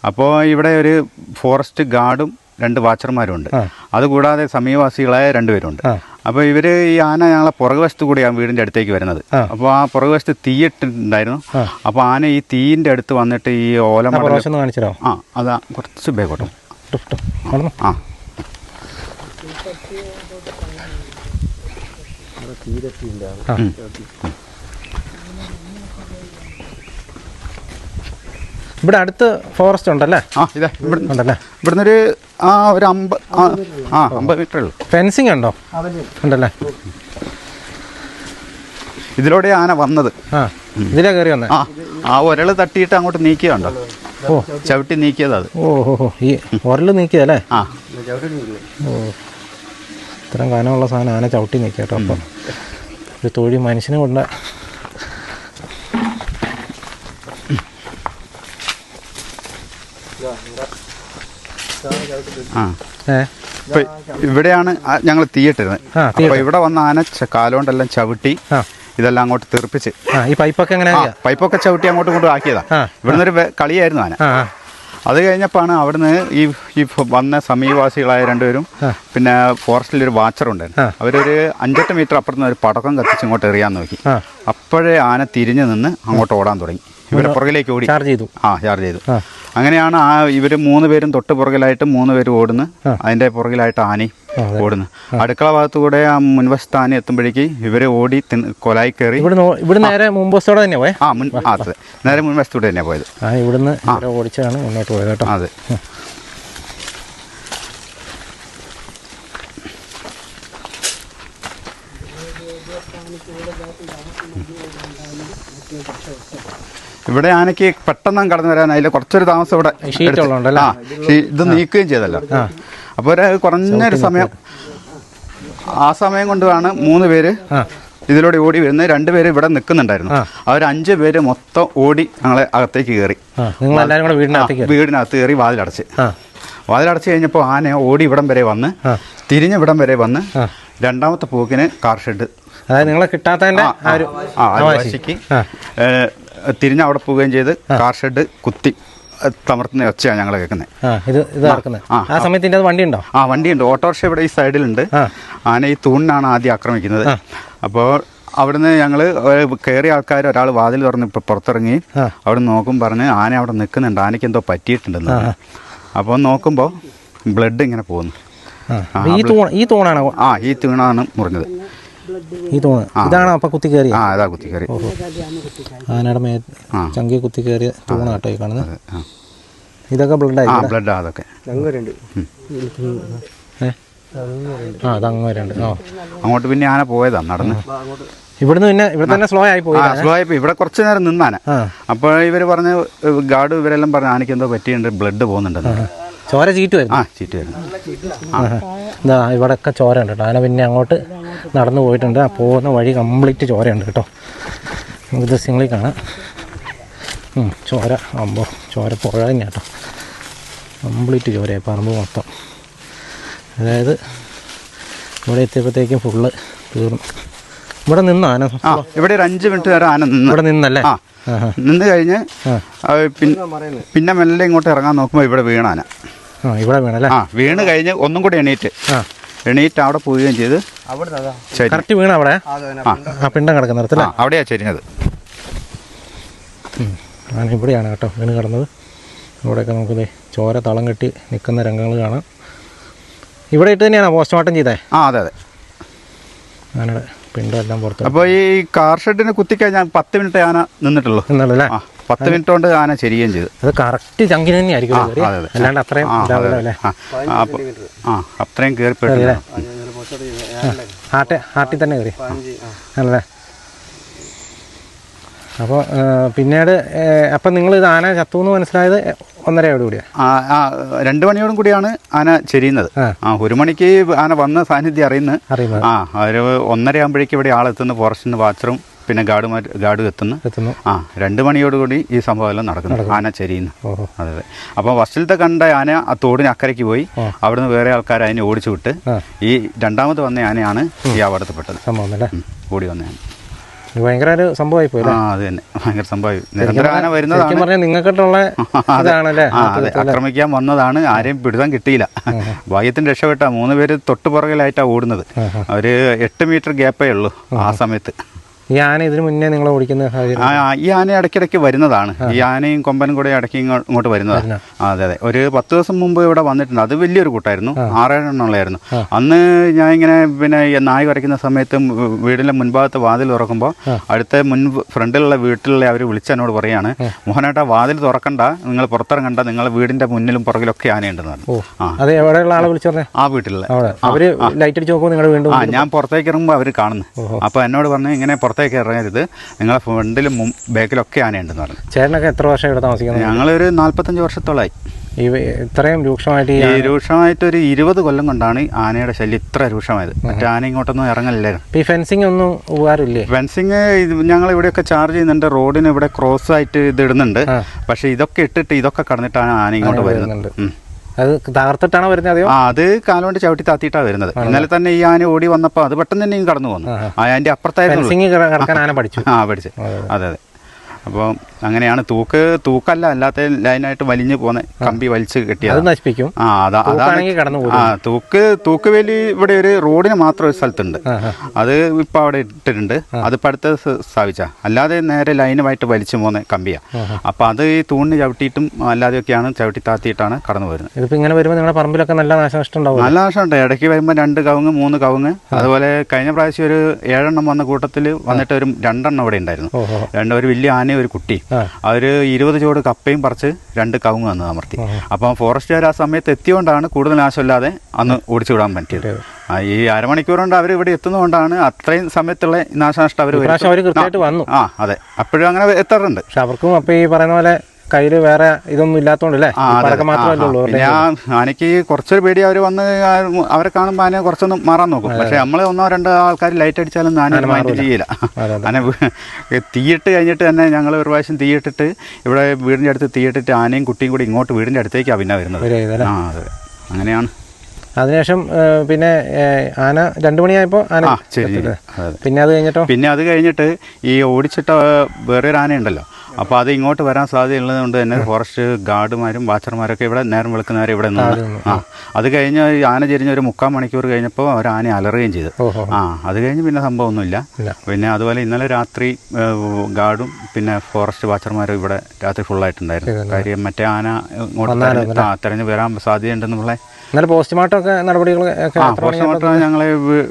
അപ്പോൾ ഇവിടെ ഒരു ഫോറസ്റ്റ് ഗാർഡും 2 വാച്ചർമാരുണ്ട്. അതുകൂടാതെ സമീപവാസികളായ 2 പേരുണ്ട്. അപ്പോൾ ഇവർ ഈ ആന ഞങ്ങളെ പുറകുവശത്ത് കൂടിയാണ് വീടിൻ്റെ അടുത്തേക്ക് വരുന്നത്. അപ്പോൾ ആ പുറകുവശത്ത് തീയിട്ടുണ്ടായിരുന്നു. അപ്പോൾ ആന ഈ തീയിൻ്റെ അടുത്ത് വന്നിട്ട് ഈ ഓലമടം കാണിച്ചോ? അതാ കുറച്ച് ബേക്കോട്ടും ഇവിടെ അടുത്ത് ഫോറസ്റ്റ് ഉണ്ടല്ലേ? ഇതാ ഉണ്ടല്ലേ. ഇവിടുന്ന് ഒരു 50 മീറ്ററേ ഉള്ളൂ. ഫെൻസിങ് ഉണ്ടോ? ഉണ്ടല്ലേ. ഇതിലൂടെ ആന വന്നത്. ഇതിലെ കയറി വന്നേ. ആ ഒരള് തട്ടിയിട്ട് അങ്ങോട്ട് നീക്കിയുണ്ടോ? ചവിട്ടി നീക്കിയത് അത്. ഈ ഒരല് നീക്കിയതല്ലേ? ഇത്രയും കാനമുള്ള സാധനം ആന ചവിട്ടി നീക്കി കേട്ടോ. അപ്പം ഒരു തൊഴി മനുഷ്യനെ കൊണ്ട് ഇവിടെയാണ് ഞങ്ങൾ തീയിട്ടിരുന്നത്. അപ്പൊ ഇവിടെ വന്ന ആന കാലുകൊണ്ടെല്ലാം ചവിട്ടി ഇതെല്ലാം അങ്ങോട്ട് തെറിപ്പിച്ച് ഈ പൈപ്പൊക്കെ ചവിട്ടി അങ്ങോട്ടും ഇങ്ങോട്ടും ആക്കിയതാ. ഇവിടുന്ന് ഒരു കളിയായിരുന്നു ആന. അത് കഴിഞ്ഞപ്പോഴാണ് അവിടുന്ന് ഈ വന്ന സമീപവാസികളായ 2 പേരും പിന്നെ ഫോറസ്റ്റിലൊരു വാച്ചറുണ്ടായിരുന്നു. അവരൊരു 5-8 മീറ്റർ അപ്പുറത്ത് ഒരു പടക്കം കത്തിച്ച് ഇങ്ങോട്ട് എറിയാൻ നോക്കി. അപ്പോഴേ ആന തിരിഞ്ഞു നിന്ന് അങ്ങോട്ട് ഓടാൻ തുടങ്ങി. ഇവരെ പുറകിലേക്ക് ഓടി ചാർജ് ചെയ്തു. അങ്ങനെയാണ് ഇവർ 3 പേരും തൊട്ട് പുറകിലായിട്ട് 3 പേരും ഓടുന്നു. അതിന്റെ പുറകിലായിട്ട് ആനയും ഓടുന്നു. അടുക്കള ഭാഗത്തു കൂടെ ആ മുൻവശത്ത് ആന എത്തുമ്പോഴേക്ക് ഇവര് ഓടി കൊലായി കയറി നേരെ മുൻവശത്തോടെ തന്നെ പോയി. നേരെ മുൻവശത്തൂടെ തന്നെ പോയത്. ഇവിടുന്ന് ഓടിച്ചാണ് മുന്നോട്ട് പോയത് കേട്ടോ. അതെ. ഇവിടെ ആനയ്ക്ക് പെട്ടെന്ന് കടന്നു വരാൻ അതിൽ കുറച്ചൊരു താമസം ഇവിടെ ഇത് നീക്കുകയും ചെയ്തല്ലോ. അപ്പോൾ ഒരു കുറഞ്ഞൊരു സമയം ആ സമയം കൊണ്ടാണ് 3 പേര് ഇതിലൂടെ ഓടി വരുന്നത്. 2 പേര് ഇവിടെ നിൽക്കുന്നുണ്ടായിരുന്നു. അവർ 5 പേര് മൊത്തം ഓടി ഞങ്ങളെ അകത്തേക്ക് കയറി. വീടിനകത്ത് കയറി വാതിലടച്ച് കഴിഞ്ഞപ്പോൾ ആന ഓടി ഇവിടം വരെ വന്ന് തിരിഞ്ഞ് ഇവിടം വരെ വന്ന് രണ്ടാമത്തെ പോക്കിന് കാർ ഷെഡ്, അതായത് നിങ്ങളെ കിട്ടാത്തതിന്റെ വാശിക്ക് തിരിഞ്ഞ് അവിടെ പോവുകയും ചെയ്ത് കാർ ഷെഡ് കുത്തി തമർത്തുന്ന ഒച്ചയാണ് ഞങ്ങൾ കേൾക്കുന്നത്. ഇത് നടക്കുന്നത് ആ സമയത്ത് വണ്ടി ഉണ്ടോ? വണ്ടിയുണ്ട്. ഓട്ടോറിക്ഷ ഇവിടെ ഈ സൈഡിലുണ്ട്. ആന ഈ തൂണിനാണ് ആദ്യം ആക്രമിക്കുന്നത്. അപ്പോൾ അവിടുന്ന് ഞങ്ങൾ കയറിയ ആൾക്കാർ ഒരാൾ വാതിൽ തുറന്ന് ഇപ്പോൾ പുറത്തിറങ്ങി അവിടെ നോക്കും പറഞ്ഞ് ആന അവിടെ നിൽക്കുന്നുണ്ട്, ആനയ്ക്ക് എന്തോ പറ്റിയിട്ടുണ്ടെന്ന്. അപ്പോൾ നോക്കുമ്പോൾ ബ്ലഡ് ഇങ്ങനെ പോകുന്നു. ഈ തൂണാണ് ഈ തൂണാണ് മുറിഞ്ഞത്. ഈ തൂണ് ഇതാണ് അപ്പൊ കുത്തി കയറി? അതാ കുത്തി കയറി. ആനയുടെ ചങ്കി കുത്തി കയറിയ തൂണാട്ടോ ഈ കാണുന്നത്. ഇതൊക്കെ ബ്ലഡായി? ബ്ലഡാ അതൊക്കെ. അതങ്ങ് വരണ്ട്. അങ്ങോട്ട് പിന്നെ ആന പോയതാ നടന്ന്. ഇവിടുന്ന് പിന്നെ ഇവിടെ തന്നെ സ്ലോ ആയി പോയി. ഇവിടെ കുറച്ച് നേരം നിന്നാന. അപ്പോൾ ഇവർ പറഞ്ഞ് ഗാർഡ് ഇവരെല്ലാം പറഞ്ഞ് ആനയ്ക്ക് എന്തോ പറ്റിയുണ്ട്, ബ്ലഡ് പോകുന്നുണ്ടെന്ന്. ചോര ചീറ്റ് വരുന്നു. ചീറ്റ് വരുന്നു. ഇതാ ഇവിടെയൊക്കെ ചോര ഉണ്ട് കേട്ടോ. ആന പിന്നെ അങ്ങോട്ട് നടന്നു പോയിട്ടുണ്ട്. ആ പോകുന്ന വഴി കംപ്ലീറ്റ് ചോരയുണ്ട് കേട്ടോ. നമുക്ക് ദൃശ്യങ്ങളിൽ കാണാം. ചോര ആകുമ്പോൾ ചോര പുഴ തന്നെ കേട്ടോ. കംപ്ലീറ്റ് ചോരയായി പറമ്പ് മൊത്തം. അതായത് ഇവിടെ എത്തിയപ്പോഴത്തേക്കും ഫുള്ള് തീർന്നു. ഇവിടെ നിന്ന് ആന ഇവിടെ ഒരു 5 മിനിറ്റ് നേരം ആന നിന്ന് ഇവിടെ നിന്നല്ലേ? നിന്ന് കഴിഞ്ഞ് പിന്നെ മെല്ലെ ഇങ്ങോട്ട് ഇറങ്ങാൻ നോക്കുമ്പോൾ ഇവിടെ വീണാന. ഇവിടെ വീണല്ലേ? വീണ് കഴിഞ്ഞ് ഒന്നും കൂടി എണീറ്റ് അവിടെ പോവുകയും ചെയ്ത് കറക്റ്റ് വീണ അവിടെ പിണ്ടം കിടക്കുന്നിടത്തല്ലേ? അവിടെയാ ചെരിഞ്ഞത്. ആന ഇവിടെയാണ് കേട്ടോ വീണ് കിടന്നത്. ഇവിടെയൊക്കെ നമുക്ക് ചോര തളം കെട്ടി നിൽക്കുന്ന രംഗങ്ങൾ കാണാം. ഇവിടെ ഇട്ട് തന്നെയാണോ പോസ്റ്റ്മോർട്ടം ചെയ്തേ? അതെ അതെ. ആനയുടെ പിണ്ടം എല്ലാം പുറത്ത്. അപ്പോൾ ഈ കാർ ഷെഡിന് കുത്തിക്കഴിഞ്ഞാൽ 10 മിനിറ്റ് ആന നിന്നിട്ടുള്ളൂ. നിന്നുള്ളൂ. 10 മിനിറ്റ് കൊണ്ട് ആന ചെരിയുകയും ചെയ്തു. അത് കറക്റ്റ് ചങ്കിന് തന്നെ ആയിരിക്കും. അല്ലാണ്ട് അത്രയും അത്രയും കയറിപ്പോയി. ഹാർട്ടിൽ തന്നെ കയറി അല്ലേ? അപ്പോൾ പിന്നീട് അപ്പം നിങ്ങൾ ഇത് ആന ചത്തു എന്ന് മനസ്സിലായത് 1:30 കൂടിയാണ്? 2 മണിയോടും കൂടിയാണ് ആന ചെരിയുന്നത്. 1 മണിക്ക് ആന വന്ന സാന്നിധ്യം അറിയുന്നത്. ഒരു 1:30 ആകുമ്പോഴേക്കും ഇവിടെ ആളെത്തുന്നു. ഫോറസ്റ്റിന് വാച്ചറും പിന്നെ ഗാർഡ് എത്തുന്നു. 2 മണിയോടുകൂടി ഈ സംഭവം എല്ലാം നടക്കുന്നു. ആന ചെരിയുന്നു. അതെ അതെ. അപ്പോൾ ഫസ്റ്റിലത്തെ കണ്ട ആന ആ തോടിന് അക്കരയ്ക്ക് പോയി. അവിടുന്ന് വേറെ ആൾക്കാർ അതിനെ ഓടിച്ചു വിട്ട് ഈ രണ്ടാമത് വന്ന ആനയാണ് ഈ അപകടത്തിൽപ്പെട്ടത്. ഓടി വന്ന ആന. ഭയങ്കര ഒരു സംഭവമായി പോയി. അത് തന്നെ ഭയങ്കര സംഭവമായി. നിരന്തരം ആന വരുന്നതാണ്. നിങ്ങൾക്കുള്ള ആക്രമിക്കാൻ വന്നതാണ്. ആരെയും പിടുത്തം കിട്ടിയില്ല. ഭാഗ്യത്തിന് രക്ഷപ്പെട്ട 3 പേര് തൊട്ട് പുറകിലായിട്ടാണ് ഓടുന്നത്. ഒരു 8 മീറ്റർ ഗ്യാപ്പേ ഉള്ളൂ ആ സമയത്ത്. ഈ ആന ഇതിന് മുന്നേ നിങ്ങൾ ഓടിക്കുന്ന ഈ ആന ഇടയ്ക്കിടയ്ക്ക് വരുന്നതാണ്. ഈ ആനയും കൊമ്പനും കൂടെ ഇടയ്ക്ക് ഇങ്ങോട്ട് വരുന്നതാണ്. അതെ അതെ. ഒരു 10 ദിവസം മുമ്പ് ഇവിടെ വന്നിട്ടുണ്ട്. അത് വലിയൊരു കൂട്ടായിരുന്നു. 6-7 എണ്ണമുള്ളായിരുന്നു. അന്ന് ഞാൻ ഇങ്ങനെ പിന്നെ നായ് വരയ്ക്കുന്ന സമയത്ത് വീടിൻ്റെ മുൻഭാഗത്ത് വാതിൽ തുറക്കുമ്പോൾ അടുത്ത ഫ്രണ്ടിലുള്ള വീട്ടിലുള്ള അവർ വിളിച്ചെന്നോട് പറയാണ്, മോഹനേട്ടാ വാതിൽ തുറക്കണ്ട, നിങ്ങൾ പുറത്തിറങ്ങണ്ട, നിങ്ങൾ വീടിന്റെ മുന്നിലും പുറകിലൊക്കെ ആനയുണ്ടെന്ന് പറഞ്ഞു. ആ വീട്ടിലുള്ള ഞാൻ പുറത്തേക്ക് ഇറങ്ങുമ്പോൾ അവർ കാണുന്നു. അപ്പോൾ എന്നോട് പറഞ്ഞു ഇങ്ങനെ പുറത്തേക്ക് ഇറങ്ങരുത്, നിങ്ങളെ ഫ്രണ്ടിലും ബാക്കിലൊക്കെ ആനയുണ്ടെന്ന് പറഞ്ഞു. ചേട്ടനൊക്കെ എത്ര വർഷം ഇവിടെ താമസിക്കുന്നത്? ഞങ്ങളൊരു 45 വർഷത്തോളമായി. ഇത്രയും രൂക്ഷമായിട്ട് ഒരു 20 കൊല്ലം കൊണ്ടാണ് ആനയുടെ ശല്യം ഇത്ര രൂക്ഷമായത്. മറ്റേ ആന ഇങ്ങോട്ടൊന്നും ഇറങ്ങലില്ലായിരുന്നു. ഈ ഫെൻസിങ് ഒന്നും ഉപകാരമില്ലേ? ഫെൻസിങ് ഞങ്ങൾ ഇവിടെയൊക്കെ ചാർജ് ചെയ്യുന്നുണ്ട്. റോഡിന് ഇവിടെ ക്രോസ് ആയിട്ട് ഇത് ഇടുന്നുണ്ട്. പക്ഷെ ഇതൊക്കെ ഇട്ടിട്ട് ഇതൊക്കെ കടന്നിട്ടാണ് ആന ഇങ്ങോട്ട് വരുന്നത്. അത് തകർത്തിട്ടാണോ വരുന്നത്? അത് കാലുകൊണ്ട് ചവിട്ടി താത്തിയിട്ടാണ് വരുന്നത്. ഇന്നലെ തന്നെ ഈ ആന ഓടി വന്നപ്പോൾ അത് പെട്ടെന്ന് തന്നെ കടന്നു വന്നു. അതിന്റെ അപ്പുറത്തായിരുന്നു പഠിച്ചു. അതെ അതെ. അപ്പോൾ അങ്ങനെയാണ് തൂക്കല്ല, അല്ലാത്ത ലൈനായിട്ട് വലിഞ്ഞു പോകുന്ന കമ്പി വലിച്ച് കെട്ടിയത് നശിപ്പിക്കും. തൂക്കുവേലി ഇവിടെ ഒരു റോഡിന് മാത്രം ഒരു സ്ഥലത്തുണ്ട്. അത് ഇപ്പം അവിടെ ഇട്ടിട്ടുണ്ട്. അതിപ്പോൾ അടുത്ത് സ്ഥാപിച്ച, അല്ലാതെ നേരെ ലൈനുമായിട്ട് വലിച്ചു പോകുന്ന കമ്പിയാണ്. അപ്പോൾ അത് ഈ തൂണിന് ചവിട്ടിയിട്ടും അല്ലാതെയൊക്കെയാണ് ചവിട്ടി താത്തിയിട്ടാണ് കടന്നു വരുന്നത്. ഇതിപ്പോൾ ഇങ്ങനെ വരുമ്പോൾ നിങ്ങളുടെ പറമ്പിലൊക്കെ നല്ല നാശനഷ്ടം ഉണ്ടാവും. നല്ല നാശമുണ്ട്. ഇടയ്ക്ക് വരുമ്പോൾ 2 കവുങ്ങ് 3 കവുങ്ങ്. അതുപോലെ കഴിഞ്ഞ പ്രാവശ്യം ഒരു 7 എണ്ണം വന്ന കൂട്ടത്തിൽ വന്നിട്ട് ഒരു 2 എണ്ണം ഇവിടെ ഉണ്ടായിരുന്നു. ഒരു വലിയ ആന ഒരു കുട്ടി. അവർ 20 ചോട് കപ്പയും പറിച്ച് 2 കവുങ്ങ് വന്ന് അമർത്തി. അപ്പം ഫോറസ്റ്റുകാർ ആ സമയത്ത് എത്തിയോണ്ടാണ് കൂടുതൽ നാശമില്ലാതെ അന്ന് ഓടിച്ചു വിടാൻ പറ്റിയത്. ഈ അരമണിക്കൂർ കൊണ്ട് അവർ ഇവിടെ എത്തുന്നതുകൊണ്ടാണ് അത്രയും സമയത്തുള്ള നാശനഷ്ടം അവർ വന്നു. അതെ, അപ്പോഴും അങ്ങനെ എത്താറുണ്ട്. പക്ഷെ അവർക്കും അപ്പം ഈ പറയുന്ന പോലെ കയ്യിൽ വേറെ ഇതൊന്നും ഇല്ലാത്തോണ്ടല്ലേ ഞാൻ ആനയ്ക്ക് കുറച്ചൊരു പേടി. അവർ വന്ന് അവരെ കാണുമ്പോൾ ആന കുറച്ചൊന്നും മാറാൻ നോക്കും. പക്ഷെ നമ്മൾ 1-2 ആൾക്കാർ ലൈറ്റ് അടിച്ചാലും ആന മൈൻഡ് ചെയ്യില്ല. ആന തീയിട്ട് കഴിഞ്ഞിട്ട് തന്നെ ഞങ്ങൾ ഒരു പ്രാവശ്യം തീയിട്ടിട്ട് ഇവിടെ വീടിൻ്റെ അടുത്ത് തീയിട്ടിട്ട് ആനയും കുട്ടിയും കൂടി ഇങ്ങോട്ട് വീടിൻ്റെ അടുത്തേക്കാണ് പിന്നെ വരുന്നത്. അതെ, അങ്ങനെയാണ്. അതിനുശേഷം പിന്നെ ആന 2 മണിയായപ്പോൾ ആന പിന്നെ അത് കഴിഞ്ഞിട്ട് ഈ ഓടിച്ചിട്ട വേറെ ഒരു ആനയുണ്ടല്ലോ, അപ്പോൾ അത് ഇങ്ങോട്ട് വരാൻ സാധ്യതയുള്ളത് കൊണ്ട് തന്നെ ഫോറസ്റ്റ് ഗാർഡുമാരും വാച്ചർമാരൊക്കെ ഇവിടെ നേരം വെളുക്കുന്നവരെ ഇവിടെ നിന്ന് അത് കഴിഞ്ഞ് ആന ചെരിഞ്ഞ ഒരു 3/4 മണിക്കൂർ കഴിഞ്ഞപ്പോൾ ഒരു ആന അലറുകയും ചെയ്തു. അത് കഴിഞ്ഞ് പിന്നെ സംഭവമൊന്നുമില്ല. പിന്നെ അതുപോലെ ഇന്നലെ രാത്രി ഗാർഡും പിന്നെ ഫോറസ്റ്റ് വാച്ചർമാരും ഇവിടെ രാത്രി ഫുള്ളായിട്ടുണ്ടായിരുന്നു. കാര്യം മറ്റേ ആന ഇങ്ങോട്ട് തെരഞ്ഞു വരാൻ സാധ്യതയുണ്ടെന്നുള്ള പോസ്റ്റ്മോർട്ടം ഒക്കെ നടപടികൾ പോസ്റ്റ്മോർട്ടം ഞങ്ങൾ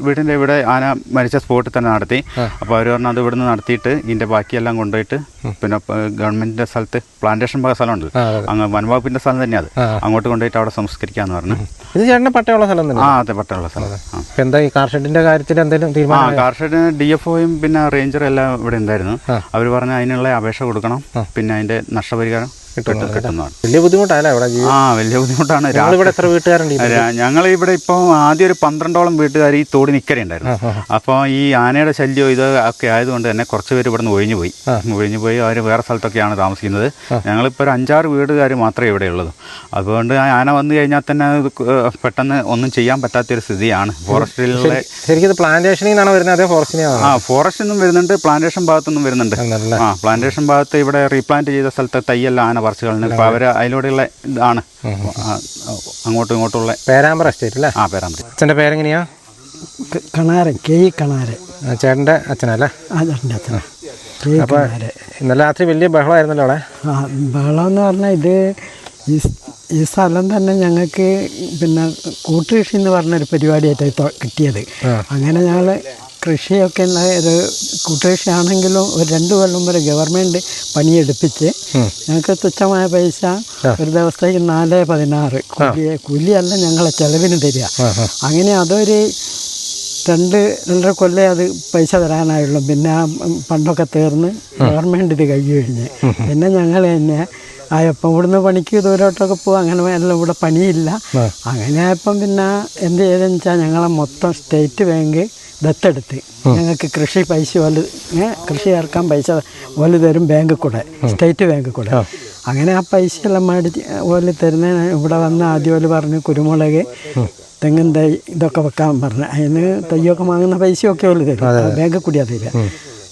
വീടിൻ്റെ ഇവിടെ ആന മരിച്ച സ്പോട്ടിൽ തന്നെ നടത്തി. അപ്പോൾ അവർ പറഞ്ഞു അത് ഇവിടുന്ന് നടത്തിയിട്ട് ഇതിൻ്റെ ബാക്കിയെല്ലാം കൊണ്ടുപോയിട്ട് പിന്നെ ഗവൺമെൻറ്റിൻ്റെ സ്ഥലത്ത് പ്ലാന്റേഷൻ ഭാഗ സ്ഥലമുണ്ടല്ലോ, അങ്ങ് വനംവകുപ്പിൻ്റെ സ്ഥലം തന്നെയാണ്, അങ്ങോട്ട് കൊണ്ടുപോയിട്ട് അവിടെ സംസ്കരിക്കാമെന്ന് പറഞ്ഞു. ഇത് ചേട്ടൻ്റെ പട്ടയുള്ള സ്ഥലം തന്നെ? അതെ, പട്ടയുള്ള സ്ഥലം. എന്താ ഈ കാർ ഷെഡിൻ്റെ കാര്യത്തിൽ എന്തെങ്കിലും തീരുമാനം? കാർ ഷെഡിന് DFOയും പിന്നെ റേഞ്ചറും എല്ലാം ഇവിടെ ഉണ്ടായിരുന്നു. അവർ പറഞ്ഞ അതിനുള്ള അപേക്ഷ കൊടുക്കണം, പിന്നെ അതിൻ്റെ നഷ്ടപരിഹാരം കിട്ടുന്നതാണ്. വലിയ ബുദ്ധിമുട്ടല്ല ഇവിടെ? വലിയ ബുദ്ധിമുട്ടാണ്. ഇവിടെ എത്ര വീട്ടുകാരുണ്ട്? ഞങ്ങൾ ഇവിടെ ഇപ്പോൾ ആദ്യം ഒരു 12ഓളം വീട്ടുകാർ ഈ തോടിന് ഇക്കരെ ഉണ്ടായിരുന്നു. അപ്പോൾ ഈ ആനയുടെ ശല്യം ഇത് ഒക്കെ ആയതുകൊണ്ട് തന്നെ കുറച്ച് പേര് ഇവിടെ നിന്ന് ഒഴിഞ്ഞു പോയി അവർ വേറെ സ്ഥലത്തൊക്കെയാണ് താമസിക്കുന്നത്. ഞങ്ങളിപ്പോൾ ഒരു 5-6 വീടുകാർ മാത്രമേ ഇവിടെ ഉള്ളൂ. അതുകൊണ്ട് ആ ആന വന്നു കഴിഞ്ഞാൽ തന്നെ പെട്ടെന്ന് ഒന്നും ചെയ്യാൻ പറ്റാത്തൊരു സ്ഥിതിയാണ്. ഫോറസ്റ്റിലെ ശരിക്കും പ്ലാന്റേഷനിൽ നിന്നാണ് വരുന്നത്? അതേ ഫോറസ്റ്റിനാണ്? ഫോറസ്റ്റിൽ നിന്നും വരുന്നുണ്ട്, പ്ലാന്റേഷൻ ഭാഗത്തുനിന്നും വരുന്നുണ്ട്. പ്ലാന്റേഷൻ ഭാഗത്ത് ഇവിടെ റീപ്ലാന്റ് ചെയ്ത സ്ഥലത്തെ തയ്യെല്ലാം ആന പറിച്ചു കളഞ്ഞു. ഇപ്പോൾ അവർ അതിലൂടെയുള്ള ഇതാണ് അങ്ങോട്ടും ഇങ്ങോട്ടുള്ള. പേരാമ്പ്ര എസ്റ്റേറ്റ് അല്ലേ? പേരാമ്പ്ര. അച്ഛൻ്റെ പേരെങ്ങനെയാ? കണാരൻ, കെ കണാരൻ. ചേട്ടൻ്റെ അച്ഛനല്ലേ? ചേട്ടൻ്റെ അച്ഛനാ. അപ്പോൾ ഇന്നലെ രാത്രി വലിയ ബഹളമായിരുന്നല്ലോ അവിടെ? ബഹളം എന്ന് പറഞ്ഞാൽ ഇത് ഈ സ്ഥലം തന്നെ ഞങ്ങൾക്ക് പിന്നെ കൂട്ടുകൃഷി എന്ന് പറഞ്ഞൊരു പരിപാടിയായിട്ട് കിട്ടിയത്. അങ്ങനെ ഞങ്ങൾ കൃഷിയൊക്കെ ഒരു കൂട്ടുകൃഷി ആണെങ്കിലും ഒരു 2 കൊല്ലം വരെ ഗവൺമെൻറ് പണിയെടുപ്പിച്ച് ഞങ്ങൾക്ക് തുച്ഛമായ പൈസ ഒരു ദിവസത്തേക്ക് 4-16 കൂലിയല്ല ഞങ്ങളെ ചിലവിന് തരിക. അങ്ങനെ അതൊരു 2-2.5 കൊല്ലം അത് പൈസ തരാനായുള്ളൂ. പിന്നെ പണ്ടൊക്കെ തീർന്ന് ഗവൺമെൻറ് ഇത് കഴിഞ്ഞ് പിന്നെ ഞങ്ങൾ തന്നെ ആയപ്പം ഇവിടുന്ന് പണിക്ക് ദൂരോട്ടൊക്കെ പോകും. അങ്ങനെ എല്ലാം ഇവിടെ പണിയില്ല. അങ്ങനെ ആയപ്പം പിന്നെ എന്ത് ചെയ്തെന്ന് വെച്ചാൽ ഞങ്ങളെ മൊത്തം സ്റ്റേറ്റ് ബാങ്ക് ദത്തെടുത്ത് ഞങ്ങൾക്ക് കൃഷി പൈസ കൃഷി ഇറക്കാൻ പൈസ ഓല് തരും ബാങ്കിൽ കൂടെ, സ്റ്റേറ്റ് ബാങ്കിൽ കൂടെ. അങ്ങനെ ആ പൈസ എല്ലാം മേടിച്ച് ഓല് തരുന്നതിന് ഇവിടെ വന്ന് ആദ്യം ഓല് പറഞ്ഞു കുരുമുളക്, തെങ്ങിൻ തൈ ഇതൊക്കെ വെക്കാൻ പറഞ്ഞു. അതിന് തയ്യൊക്കെ വാങ്ങുന്ന പൈസയൊക്കെ ഓല് തരും, ബാങ്കിൽ കൂടിയാ തരിക.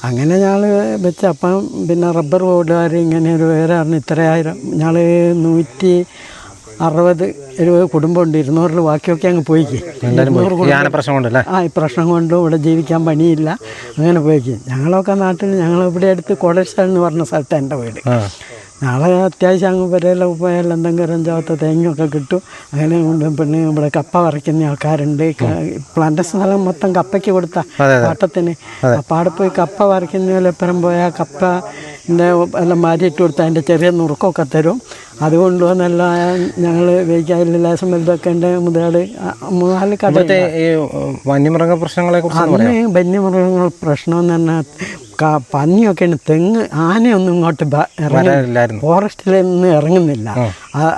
അങ്ങനെ ഞങ്ങൾ വെച്ച് അപ്പം പിന്നെ റബ്ബർ ബോർഡുകാർ ഇങ്ങനെ ഒരു വേറെ പറഞ്ഞു ഇത്രയായിരം. ഞങ്ങൾ 160-70 കുടുംബമുണ്ട്. 200 ബാക്കിയൊക്കെ അങ്ങ് പോയിക്ക്. ഈ പ്രശ്നം കൊണ്ടും ഇവിടെ ജീവിക്കാൻ പണിയില്ല, അങ്ങനെ പോയിക്ക്. ഞങ്ങളൊക്കെ നാട്ടിൽ ഞങ്ങളിവിടെ അടുത്ത് കോടേശ്വരം എന്ന് പറഞ്ഞ സ്ഥലത്ത് എൻ്റെ വീട്. നാളെ അത്യാവശ്യം അങ്ങ് വരെയെല്ലാം പോയാൽ എന്തെങ്കിലും 5 തേങ്ങയൊക്കെ കിട്ടും. അങ്ങനെ പിന്നെ ഇവിടെ കപ്പ പറിക്കുന്ന ആൾക്കാരുണ്ട്. പ്ലാന്റേഷൻ സ്ഥലം മൊത്തം കപ്പയ്ക്ക് കൊടുത്ത പാട്ടത്തിന്. അപ്പം അവിടെ പോയി കപ്പ പറിക്കുന്നതിലെപ്പുറം പോയാൽ കപ്പ എല്ലാം മാറ്റിയിട്ട് കൊടുത്താൽ അതിൻ്റെ ചെറിയ നുറുക്കൊക്കെ തരും. അതുകൊണ്ട് നല്ല ഞങ്ങൾ ഉപയോഗിക്കാതില്ല. ലേശം വലുതൊക്കെ ഉണ്ട്. മുതലാളി 3-4 കട. വന്യമൃഗ പ്രശ്നങ്ങളെ കുറിച്ച് വന്യമൃഗങ്ങൾ പ്രശ്നം എന്ന് പറഞ്ഞാൽ പന്നിയൊക്കെ ഉണ്ട്. തെങ്ങ് ആനയൊന്നും ഇങ്ങോട്ട് ഫോറസ്റ്റിൽ നിന്ന് ഇറങ്ങുന്നില്ല.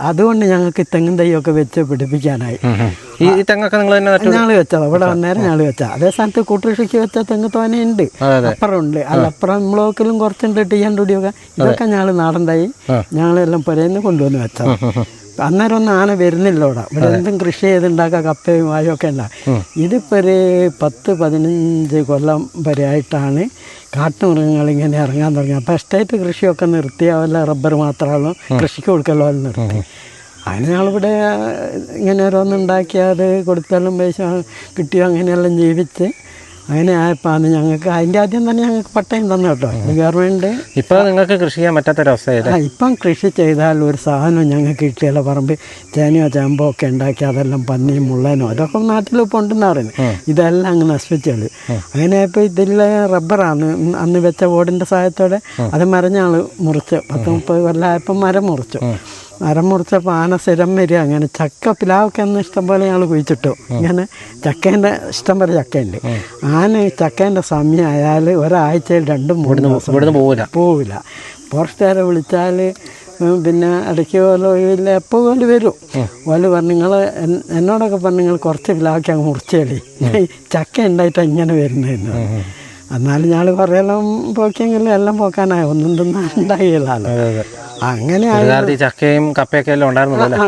അതുകൊണ്ട് ഞങ്ങൾക്ക് തെങ്ങും തൈയൊക്കെ വെച്ച് പിടിപ്പിക്കാനായി. ഈ തെങ്ങൊക്കെ ഞങ്ങൾ വെച്ചത് ഇവിടെ വന്നേരം ഞങ്ങൾ വെച്ചാൽ അതേ സ്ഥാനത്ത് കൂട്ടുകൃഷിക്ക് വെച്ച തെങ്ങ് തോനെയുണ്ട്, അപ്പുറമുണ്ട്. അല്ലപ്പുറം ബ്ലോക്കിലും കുറച്ചുണ്ട്. ടീയൻടുടിയൊക്കെ ഇതൊക്കെ ഞങ്ങൾ നാടൻ തൈ ഞങ്ങളെല്ലാം പുരയിന്ന് കൊണ്ടുവന്ന് വെച്ചത്. അന്നേരം ഒന്നും ആന വരുന്നില്ല ഇവിടെ എന്തും കൃഷി ചെയ്തുണ്ടാക്കുക, കപ്പയും വാഴയൊക്കെ ഉണ്ടാകും. ഇതിപ്പോൾ ഒരു 10-15 കൊല്ലം വരെ ആയിട്ടാണ് കാട്ടുമൃഗങ്ങൾ ഇങ്ങനെ ഇറങ്ങാൻ തുടങ്ങി. അപ്പോൾ എസ്റ്റേറ്റ് കൃഷിയൊക്കെ നിർത്തി, വല്ല റബ്ബർ മാത്രമാണ് കൃഷിക്ക് കൊടുക്കല്ലോ എന്ന് നിർത്തി. അങ്ങനെ ഞങ്ങളിവിടെ ഇങ്ങനെ ഓരോന്നുണ്ടാക്കി അത് കൊടുത്താലും പൈസ കിട്ടിയോ അങ്ങനെയെല്ലാം ജീവിച്ച് അങ്ങനെ ആയപ്പോൾ അത് ഞങ്ങൾക്ക് അതിൻ്റെ ആദ്യം തന്നെ ഞങ്ങൾക്ക് പട്ടയം തന്നു കേട്ടോ ഗവൺമെൻറ്. ഇപ്പോൾ നിങ്ങൾക്ക് കൃഷി ചെയ്യാൻ പറ്റാത്തൊരവസ്ഥയില്ല. ഇപ്പം കൃഷി ചെയ്താൽ ഒരു സാധനം ഞങ്ങൾക്ക് കിട്ടിയല്ല. പറമ്പ് ചേനയോ ചേമ്പോ ഒക്കെ ഉണ്ടാക്കി അതെല്ലാം പന്നിയും മുള്ളനോ അതൊക്കെ നാട്ടിലിപ്പോൾ ഉണ്ടെന്ന് പറയുന്നത്. ഇതെല്ലാം അങ്ങ് നശിപ്പിച്ചുള്ളൂ. അങ്ങനെ ആയപ്പോൾ ഇതിൽ റബ്ബറാണ് അന്ന് വെച്ച ഓടിൻ്റെ സഹായത്തോടെ അത് മരഞ്ഞാൾ മുറിച്ച് 10-30 കൊല്ലമായപ്പോൾ മരം മുറിച്ചു. മരം മുറിച്ചപ്പോൾ ആന സ്ഥിരം വരിക. അങ്ങനെ ചക്ക പിലാവൊക്കെ അന്ന് ഇഷ്ടംപോലെ ഞങ്ങൾ കുഴിച്ചിട്ടു. ഇങ്ങനെ ചക്കേൻ്റെ ഇഷ്ടം പോലെ ചക്കയുണ്ട്. ആന ചക്കേൻ്റെ സമയം ആയാൽ ഒരാഴ്ചയിൽ 2-3 പോവില്ല. ഫോറസ്റ്റുകാരെ വിളിച്ചാൽ പിന്നെ ഇടയ്ക്ക് പോലെ ഇല്ല, എപ്പോൾ പോലെ വരും. ഓല് പറഞ്ഞു നിങ്ങൾ എന്നോടൊക്കെ പറഞ്ഞു നിങ്ങൾ കുറച്ച് പിലാവൊക്കെ അങ്ങ് മുറിച്ചേളി, ചക്ക ഉണ്ടായിട്ടാണ് ഇങ്ങനെ വരുന്നതെന്ന്. എന്നാലും ഞങ്ങൾ കുറേയെല്ലാം പോക്കിയെങ്കിലും എല്ലാം പോക്കാനായി ഒന്നും തിന്നാൻ ഉണ്ടായില്ലല്ലോ. അങ്ങനെ ചക്കയും കപ്പയൊക്കെ എല്ലാം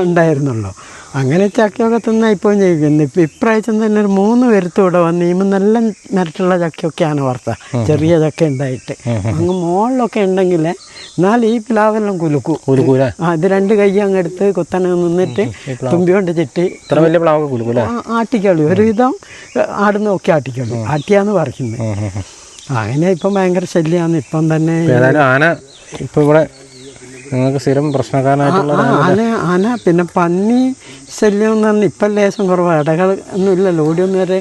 ഉണ്ടായിരുന്നുള്ളൂ. അങ്ങനെ ചക്കയൊക്കെ തിന്നാൽ ഇപ്പോൾ ചെയ്യിക്കുന്നത്. ഇപ്പം ഇപ്രാവശ്യം തന്നെ ഒരു 3 വരുത്തൂടെ വന്ന് ഇപ്പം നല്ല നിരട്ടുള്ള ചക്കയൊക്കെയാണ് വാർത്ത. ചെറിയ ചക്ക ഉണ്ടായിട്ട് അങ്ങ് മുകളിലൊക്കെ ഉണ്ടെങ്കിൽ എന്നാൽ ഈ പ്ലാവെല്ലാം കുലുക്കും. അത് 2 കൈ അങ്ങ് എടുത്ത് കുത്തനെ നിന്നിട്ട് തുമ്പി കൊണ്ട് ചുറ്റി ആട്ടിക്കളി. ഒരുവിധം ആടുന്നൊക്കെ ആട്ടിക്കളി. ആട്ടിയാന്ന് പറയുന്നത്. അങ്ങനെ ഇപ്പം ഭയങ്കര ശല്യമാണ്. ഇപ്പം തന്നെ ആന ഇപ്പം ഇവിടെ നിങ്ങൾക്ക് സ്ഥിരം പ്രശ്നക്കാരനായിട്ടുള്ള ആന പിന്നെ പന്നി ശല്യം എന്ന് പറഞ്ഞാൽ ഇപ്പം ലേശം കുറവാണ്. ഇടകൾ ഒന്നും ഇല്ലല്ലോ. ഓടിയൊന്നും വരെ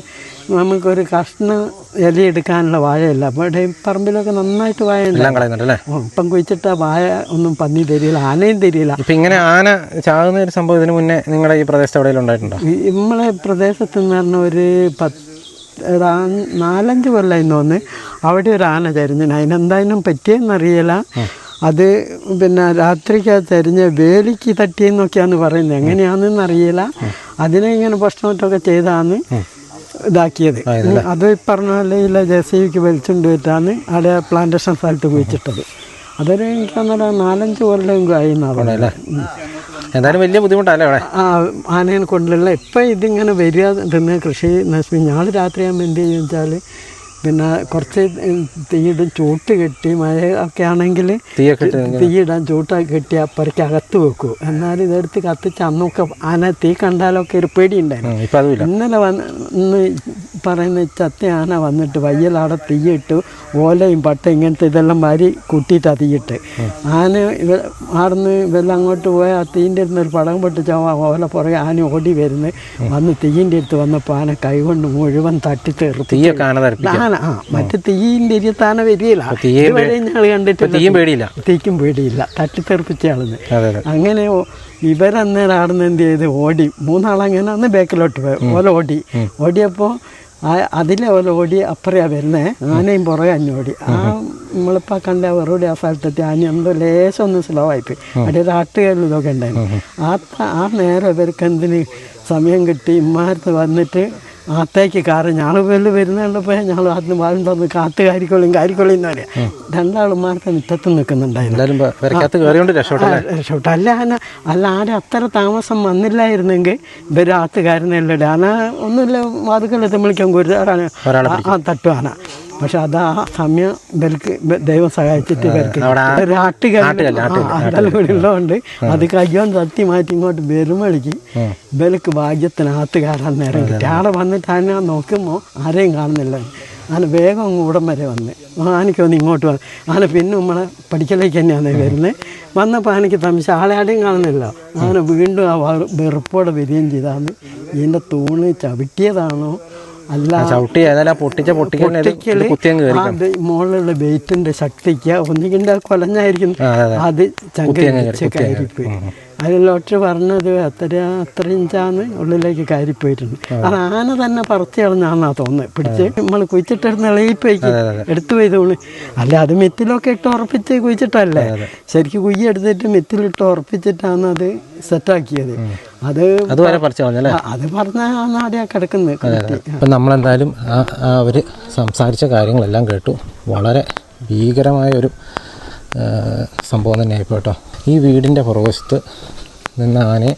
നമുക്കൊരു കഷ്ണം ഇലയെടുക്കാനുള്ള വാഴയില്ല. അപ്പോൾ ഇവിടെ പറമ്പിലൊക്കെ നന്നായിട്ട് വാഴ ഉണ്ട്. ഇപ്പം കുഴിച്ചിട്ട വാഴ ഒന്നും പന്നി തരില്ല, ആനയും തരില്ല. ഇപ്പം ഇങ്ങനെ ആന ചാകുന്ന ഒരു സംഭവം ഇതിന് മുന്നേ നിങ്ങളുടെ ഈ പ്രദേശത്ത് എവിടെയെങ്കിലും ഉണ്ടായിട്ടുണ്ടോ? നമ്മളെ പ്രദേശത്ത് എന്ന് പറഞ്ഞാൽ ഒരു 4-5 കൊല്ലമായി തോന്നുന്നു. അവിടെ ഒരു ആന ചരിഞ്ഞു. അതിനെന്തായാലും പറ്റിയെന്നറിയില്ല. അത് പിന്നെ രാത്രിക്ക് ചരിഞ്ഞ് വേലിക്ക് തട്ടിയെന്നൊക്കെയാണ് പറയുന്നത്. എങ്ങനെയാണെന്ന് അറിയില്ല. അതിനെ ഇങ്ങനെ ഭക്ഷണമൊക്കെ ചെയ്താണ് ഇതാക്കിയത്. അത് പറഞ്ഞ പോലെ ഇല്ല JCBക്ക് വലിച്ചുകൊണ്ട് പോയിട്ടാണ് അവിടെ പ്ലാന്റേഷൻ സ്ഥലത്ത് കുഴിച്ചിട്ടത്. അതൊരു എനിക്ക് തോന്നുന്നത് 4-5 കൊല്ലം കഴിയുന്നതാണ്. എന്തായാലും വലിയ ബുദ്ധിമുട്ടല്ലേ അവിടെ ആനയെ കൊണ്ടുള്ള. ഇപ്പം ഇതിങ്ങനെ വരിക തിന്ന് കൃഷി നശിപ്പിക്കും. ഞങ്ങൾ രാത്രിയാകുമ്പോൾ എന്ത് ചെയ്യുക വെച്ചാൽ പിന്നെ കുറച്ച് തീയിടും, ചൂട്ട് കെട്ടി മഴ ഒക്കെ ആണെങ്കിൽ തീയിടാൻ ചൂട്ടൊക്കെ കെട്ടി അപ്പുറയ്ക്ക് അകത്ത് വെക്കും. എന്നാലും ഇതെടുത്ത് കത്തിച്ച് അന്നൊക്കെ ആന തീ കണ്ടാലൊക്കെ ഒരു പേടിയുണ്ടായിരുന്നു. ഇന്നലെ ഇന്ന് പറയുന്ന ചത്ത ആന വന്നിട്ട് വയ്യലാടെ തീയിട്ട് ഓലയും പട്ട ഇങ്ങനത്തെ ഇതെല്ലാം വാരി കൂട്ടിയിട്ടാണ് തീയിട്ട്. ആന ആടുന്ന് ഇതെല്ലാം അങ്ങോട്ട് പോയാൽ ആ തീൻ്റെ അടുത്ത് ഒരു പടകം പൊട്ടിച്ച ഓല പുറകെ ആന ഓടി വരുന്നത് വന്ന് തീയിൻ്റെ അടുത്ത് വന്നപ്പോൾ ആന കൈകൊണ്ട് മുഴുവൻ തട്ടിത്തേർത്ത് മറ്റേ തീയിൻ്റെ ഇരുത്താന വരികയില്ല. ഞങ്ങൾ കണ്ടിട്ടില്ല. തീക്കും പേടിയില്ല. തട്ടിത്തെറിപ്പിച്ച ആളെന്ന്. അങ്ങനെ ഇവരന്നേരം ആടുന്ന എന്ത് ചെയ്ത് ഓടി. 3 ആളങ്ങനെ അന്ന് ബാക്കിലോട്ട് പോയി. ഓടിയപ്പോൾ അതിലെ ഓടി അപ്പുറയാണ് വരുന്നത്. ആനയും പുറകെ അഞ്ഞോടി. നമ്മളിപ്പോൾ കണ്ട വെറുതെ ആ സ്ഥലത്തെത്തി ആന എന്തോ ലേശം ഒന്ന് സ്ലോ ആയിപ്പോയി. അവിടെ ആട്ടുകാരിൽ ഇതൊക്കെ ഉണ്ടായിരുന്നു. ആ നേരം ഇവർക്ക് എന്തിന് സമയം കിട്ടി ഇമ്മാരത്ത് വന്നിട്ട് ആത്തേക്ക് കാറ് ഞങ്ങൾ വരുന്നുണ്ടപ്പോൾ ഞങ്ങൾ അതിന് വാഴുണ്ടോന്ന് കാരിക്കൊള്ളിയും എന്ന് പറയാം. 2 ആളുമാർക്ക് മുറ്റത്ത് നിൽക്കുന്നുണ്ടായിരുന്നു. രക്ഷപ്പെട്ടു. അല്ല ആന അത്ര താമസം വന്നില്ലായിരുന്നെങ്കിൽ ഇവർ ആത്തുകാരനല്ലേ. ആന ഒന്നുമില്ല, വാതുക്കളെത്തി വിളിക്കാൻ കുരുതാണ് തട്ടുവാന. പക്ഷെ അത് ആ സമയം ഇവർക്ക് ദൈവം സഹായിച്ചിട്ട് ഇവർക്ക് ഒരു ആട്ടുകാരെല്ലാം കൂടി ഉള്ളതുകൊണ്ട് അത് കയ്യോൻ തട്ടി മാറ്റി ഇങ്ങോട്ട് വരുമ്പളിക്ക് ഇവർക്ക് ഭാഗ്യത്തിന് ആത്തുകാരാൻ നേരം കിട്ടി. ആടെ വന്നിട്ട് ആന നോക്കുമ്പോൾ ആരെയും കാണുന്നില്ല. ആന വേഗം അങ്ങ് ഇവിടം വരെ വന്ന് ആനയ്ക്കൊന്ന് ഇങ്ങോട്ട് വന്ന് ആന പിന്നെ നമ്മളെ പഠിക്കലേക്ക് തന്നെയാണ് വരുന്നത്. വന്നപ്പോൾ ആനയ്ക്ക് തമിശ് ആളെയാടെയും കാണുന്നില്ല. ആന വീണ്ടും ആ വെറുപ്പോടെ വരികയും ചെയ്താണ്. ഇതിൻ്റെ തൂണ് ചവിട്ടിയതാണോ അല്ല മുകളിലുള്ള വെയിറ്റിന്റെ ശക്തിക്ക് ഒന്നുകിൻ്റെ കൊലഞ്ഞായിരിക്കും. അത് ചങ്കരിപ്പ് അതിലോട്ട് പറഞ്ഞത് അത്ര ഇഞ്ചാന്ന് ഉള്ളിലേക്ക് കയറിപ്പോയിട്ടുണ്ട്. അത് ആന തന്നെ പറത്തി കളഞ്ഞാന്നാ തോന്നുന്നത്. പിടിച്ച് നമ്മൾ കുഴിച്ചിട്ടിരുന്ന് ഇളകിപ്പോയിക്ക് എടുത്തു പോയതോള്. അല്ല അത് മെത്തിലൊക്കെ ഇട്ട് ഉറപ്പിച്ച് കുഴിച്ചിട്ടല്ലേ. ശരിക്കും കുയ്യി എടുത്തിട്ട് മെത്തിലിട്ട് ഉറപ്പിച്ചിട്ടാണ് അത് സെറ്റാക്കിയത്. അത് പറഞ്ഞാണ് അവിടെ കിടക്കുന്നത്. അപ്പം നമ്മളെന്തായാലും അവർ സംസാരിച്ച കാര്യങ്ങളെല്ലാം കേട്ടു. വളരെ ഭീകരമായൊരു സംഭവം തന്നെയായിപ്പോൾ കേട്ടോ. ഈ വീടിൻ്റെ പുറകുവശത്ത് നിന്ന് ആനയെ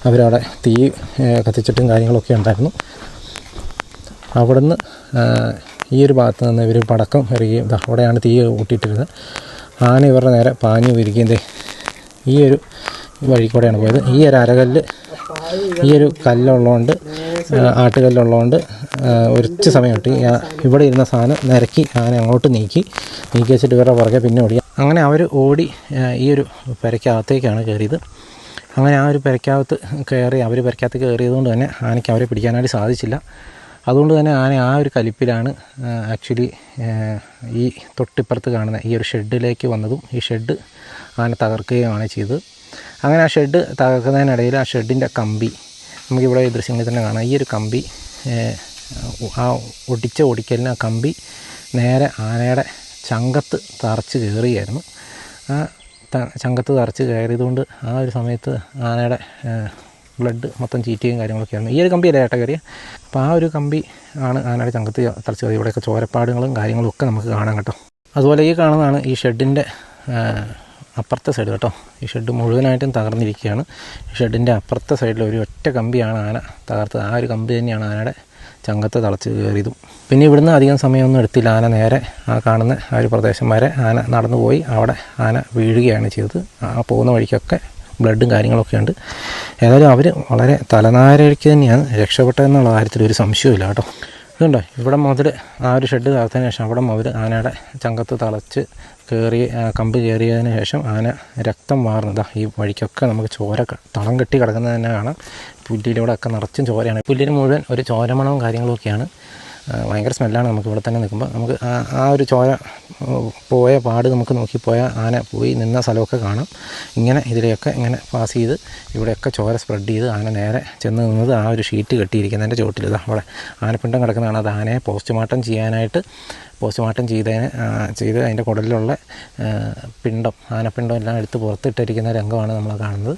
അവരവിടെ തീ കത്തിച്ചിട്ടും കാര്യങ്ങളൊക്കെ ഉണ്ടായിരുന്നു. അവിടുന്ന് ഈ ഒരു ഭാഗത്ത് നിന്ന് ഇവർ പടക്കം എറിയുകയും അവിടെയാണ് തീ കൂട്ടിയിട്ടിരുന്നത്. ആന ഇവരുടെ നേരെ പാഞ്ഞു വിരിക്കുന്നത് ഈ ഒരു വഴി കൂടെയാണ് പോയത്. ഈ ഒരു അരകല്ല് ഈ ഒരു കല്ലുള്ളതുകൊണ്ട് ആട്ടുകല്ലുള്ളതുകൊണ്ട് ഒരിച്ച സമയം കിട്ടി. ഇവിടെ ഇരുന്ന സാധനം നിരക്കി ആന അങ്ങോട്ട് നീക്കി വെച്ചിട്ട് ഇവരുടെ പുറകെ പിന്നെ ഓടി. അങ്ങനെ അവർ ഓടി ഈ ഒരു പെരയ്ക്കകത്തേക്കാണ് കയറിയത്. അങ്ങനെ ആ ഒരു പെരയ്ക്കകത്ത് കയറി അവർ പെരയ്ക്കകത്ത് കയറിയത് കൊണ്ട് തന്നെ ആനയ്ക്ക് അവരെ പിടിക്കാനായിട്ട് സാധിച്ചില്ല. അതുകൊണ്ട് തന്നെ ആന ആ ഒരു കലിപ്പിലാണ് ആക്ച്വലി ഈ തൊട്ടിപ്പുറത്ത് കാണുന്ന ഈ ഒരു ഷെഡിലേക്ക് വന്നതും ഈ ഷെഡ് ആന തകർക്കുകയുമാണ് ചെയ്തത്. അങ്ങനെ ആ ഷെഡ് തകർക്കുന്നതിനിടയിൽ ആ ഷെഡിൻ്റെ കമ്പി നമുക്കിവിടെ ഈ ദൃശ്യങ്ങളിൽ തന്നെ കാണാം. ഈ ഒരു കമ്പി ആ ഒടിക്കലിന് ആ കമ്പി നേരെ ആനയുടെ ചങ്കത്ത് തറച്ച് കയറുകയായിരുന്നു. ആ ചങ്കത്ത് തറച്ച് കയറിയതുകൊണ്ട് ആ ഒരു സമയത്ത് ആനയുടെ ബ്ലഡ് മൊത്തം ചീറ്റുകയും കാര്യങ്ങളൊക്കെ ആയിരുന്നു. ഈ ഒരു കമ്പിയല്ലേ ഏട്ട കയറിയ. അപ്പോൾ ആ ഒരു കമ്പി ആണ് ആനയുടെ ചങ്കത്ത് തറച്ച് കയറി. ഇവിടെയൊക്കെ ചോരപ്പാടുകളും കാര്യങ്ങളും ഒക്കെ നമുക്ക് കാണാം കേട്ടോ. അതുപോലെ ഈ കാണുന്നതാണ് ഈ ഷെഡിൻ്റെ അപ്പുറത്തെ സൈഡ് കേട്ടോ. ഈ ഷെഡ് മുഴുവനായിട്ടും തകർന്നിരിക്കുകയാണ്. ഈ ഷെഡിൻ്റെ അപ്പുറത്തെ സൈഡിൽ ഒരു ഒറ്റ കമ്പിയാണ് ആന തകർത്തത്. ആ ഒരു കമ്പി തന്നെയാണ് ആനയുടെ ചങ്കത്ത് തളച്ച് കയറിയതും. പിന്നെ ഇവിടുന്ന് അധികം സമയമൊന്നും എടുത്തില്ല. ആന നേരെ ആ കാണുന്ന ആ ഒരു പ്രദേശം വരെ ആന നടന്നു പോയി. അവിടെ ആന വീഴുകയാണ് ചെയ്തത്. ആ പോകുന്ന വഴിക്കൊക്കെ ബ്ലഡും കാര്യങ്ങളൊക്കെ ഉണ്ട്. ഏതായാലും അവർ വളരെ തലനാരിഴയ്ക്ക് തന്നെയാണ് രക്ഷപ്പെട്ടതെന്നുള്ള കാര്യത്തിൽ ഒരു സംശയമില്ല കേട്ടോ. ഇതുണ്ടോ, ഇവിടെ മുതൽ ആ ഒരു ഷെഡ് തകർത്തതിന് ശേഷം അവിടെ മുതൽ ആനയുടെ ചങ്കത്ത് തളച്ച് കയറി കമ്പ് കയറിയതിന് ശേഷം ആന രക്തം വാർന്നതാ ഈ വഴിക്കൊക്കെ നമുക്ക് ചോര തളം കെട്ടി കിടക്കുന്നത് തന്നെ കാണാം. പുല്ലിലൂടെ ഒക്കെ നിറച്ചും ചോരയാണ്. പുല്ലിന് മുഴുവൻ ഒരു ചോരമണവും കാര്യങ്ങളൊക്കെയാണ്. ഭയങ്കര സ്മെല്ലാണ് നമുക്ക് ഇവിടെ തന്നെ നിൽക്കുമ്പോൾ. നമുക്ക് ആ ഒരു ചോര പോയ പാട് നമുക്ക് നോക്കിപ്പോയാൽ ആന പോയി നിന്ന സ്ഥലമൊക്കെ കാണാം. ഇങ്ങനെ ഇതിലെയൊക്കെ ഇങ്ങനെ പാസ് ചെയ്ത് ഇവിടെയൊക്കെ ചോര സ്പ്രെഡ് ചെയ്ത് ആന നേരെ ചെന്ന് നിന്നത് ആ ഒരു ഷീറ്റ് കെട്ടിയിരിക്കുന്നതിൻ്റെ ചോട്ടിൽ. ഇതാ അവിടെ ആനപ്പിണ്ടം കിടക്കുന്നതാണ്. അത് ആനയെ പോസ്റ്റ്മോർട്ടം ചെയ്യാനായിട്ട് പോസ്റ്റ്മോർട്ടം ചെയ്ത് അതിൻ്റെ കുടലിലുള്ള പിണ്ടം ആനപ്പിണ്ടം എല്ലാം എടുത്ത് പുറത്തിട്ടിരിക്കുന്ന രംഗമാണ് നമ്മൾ കാണുന്നത്.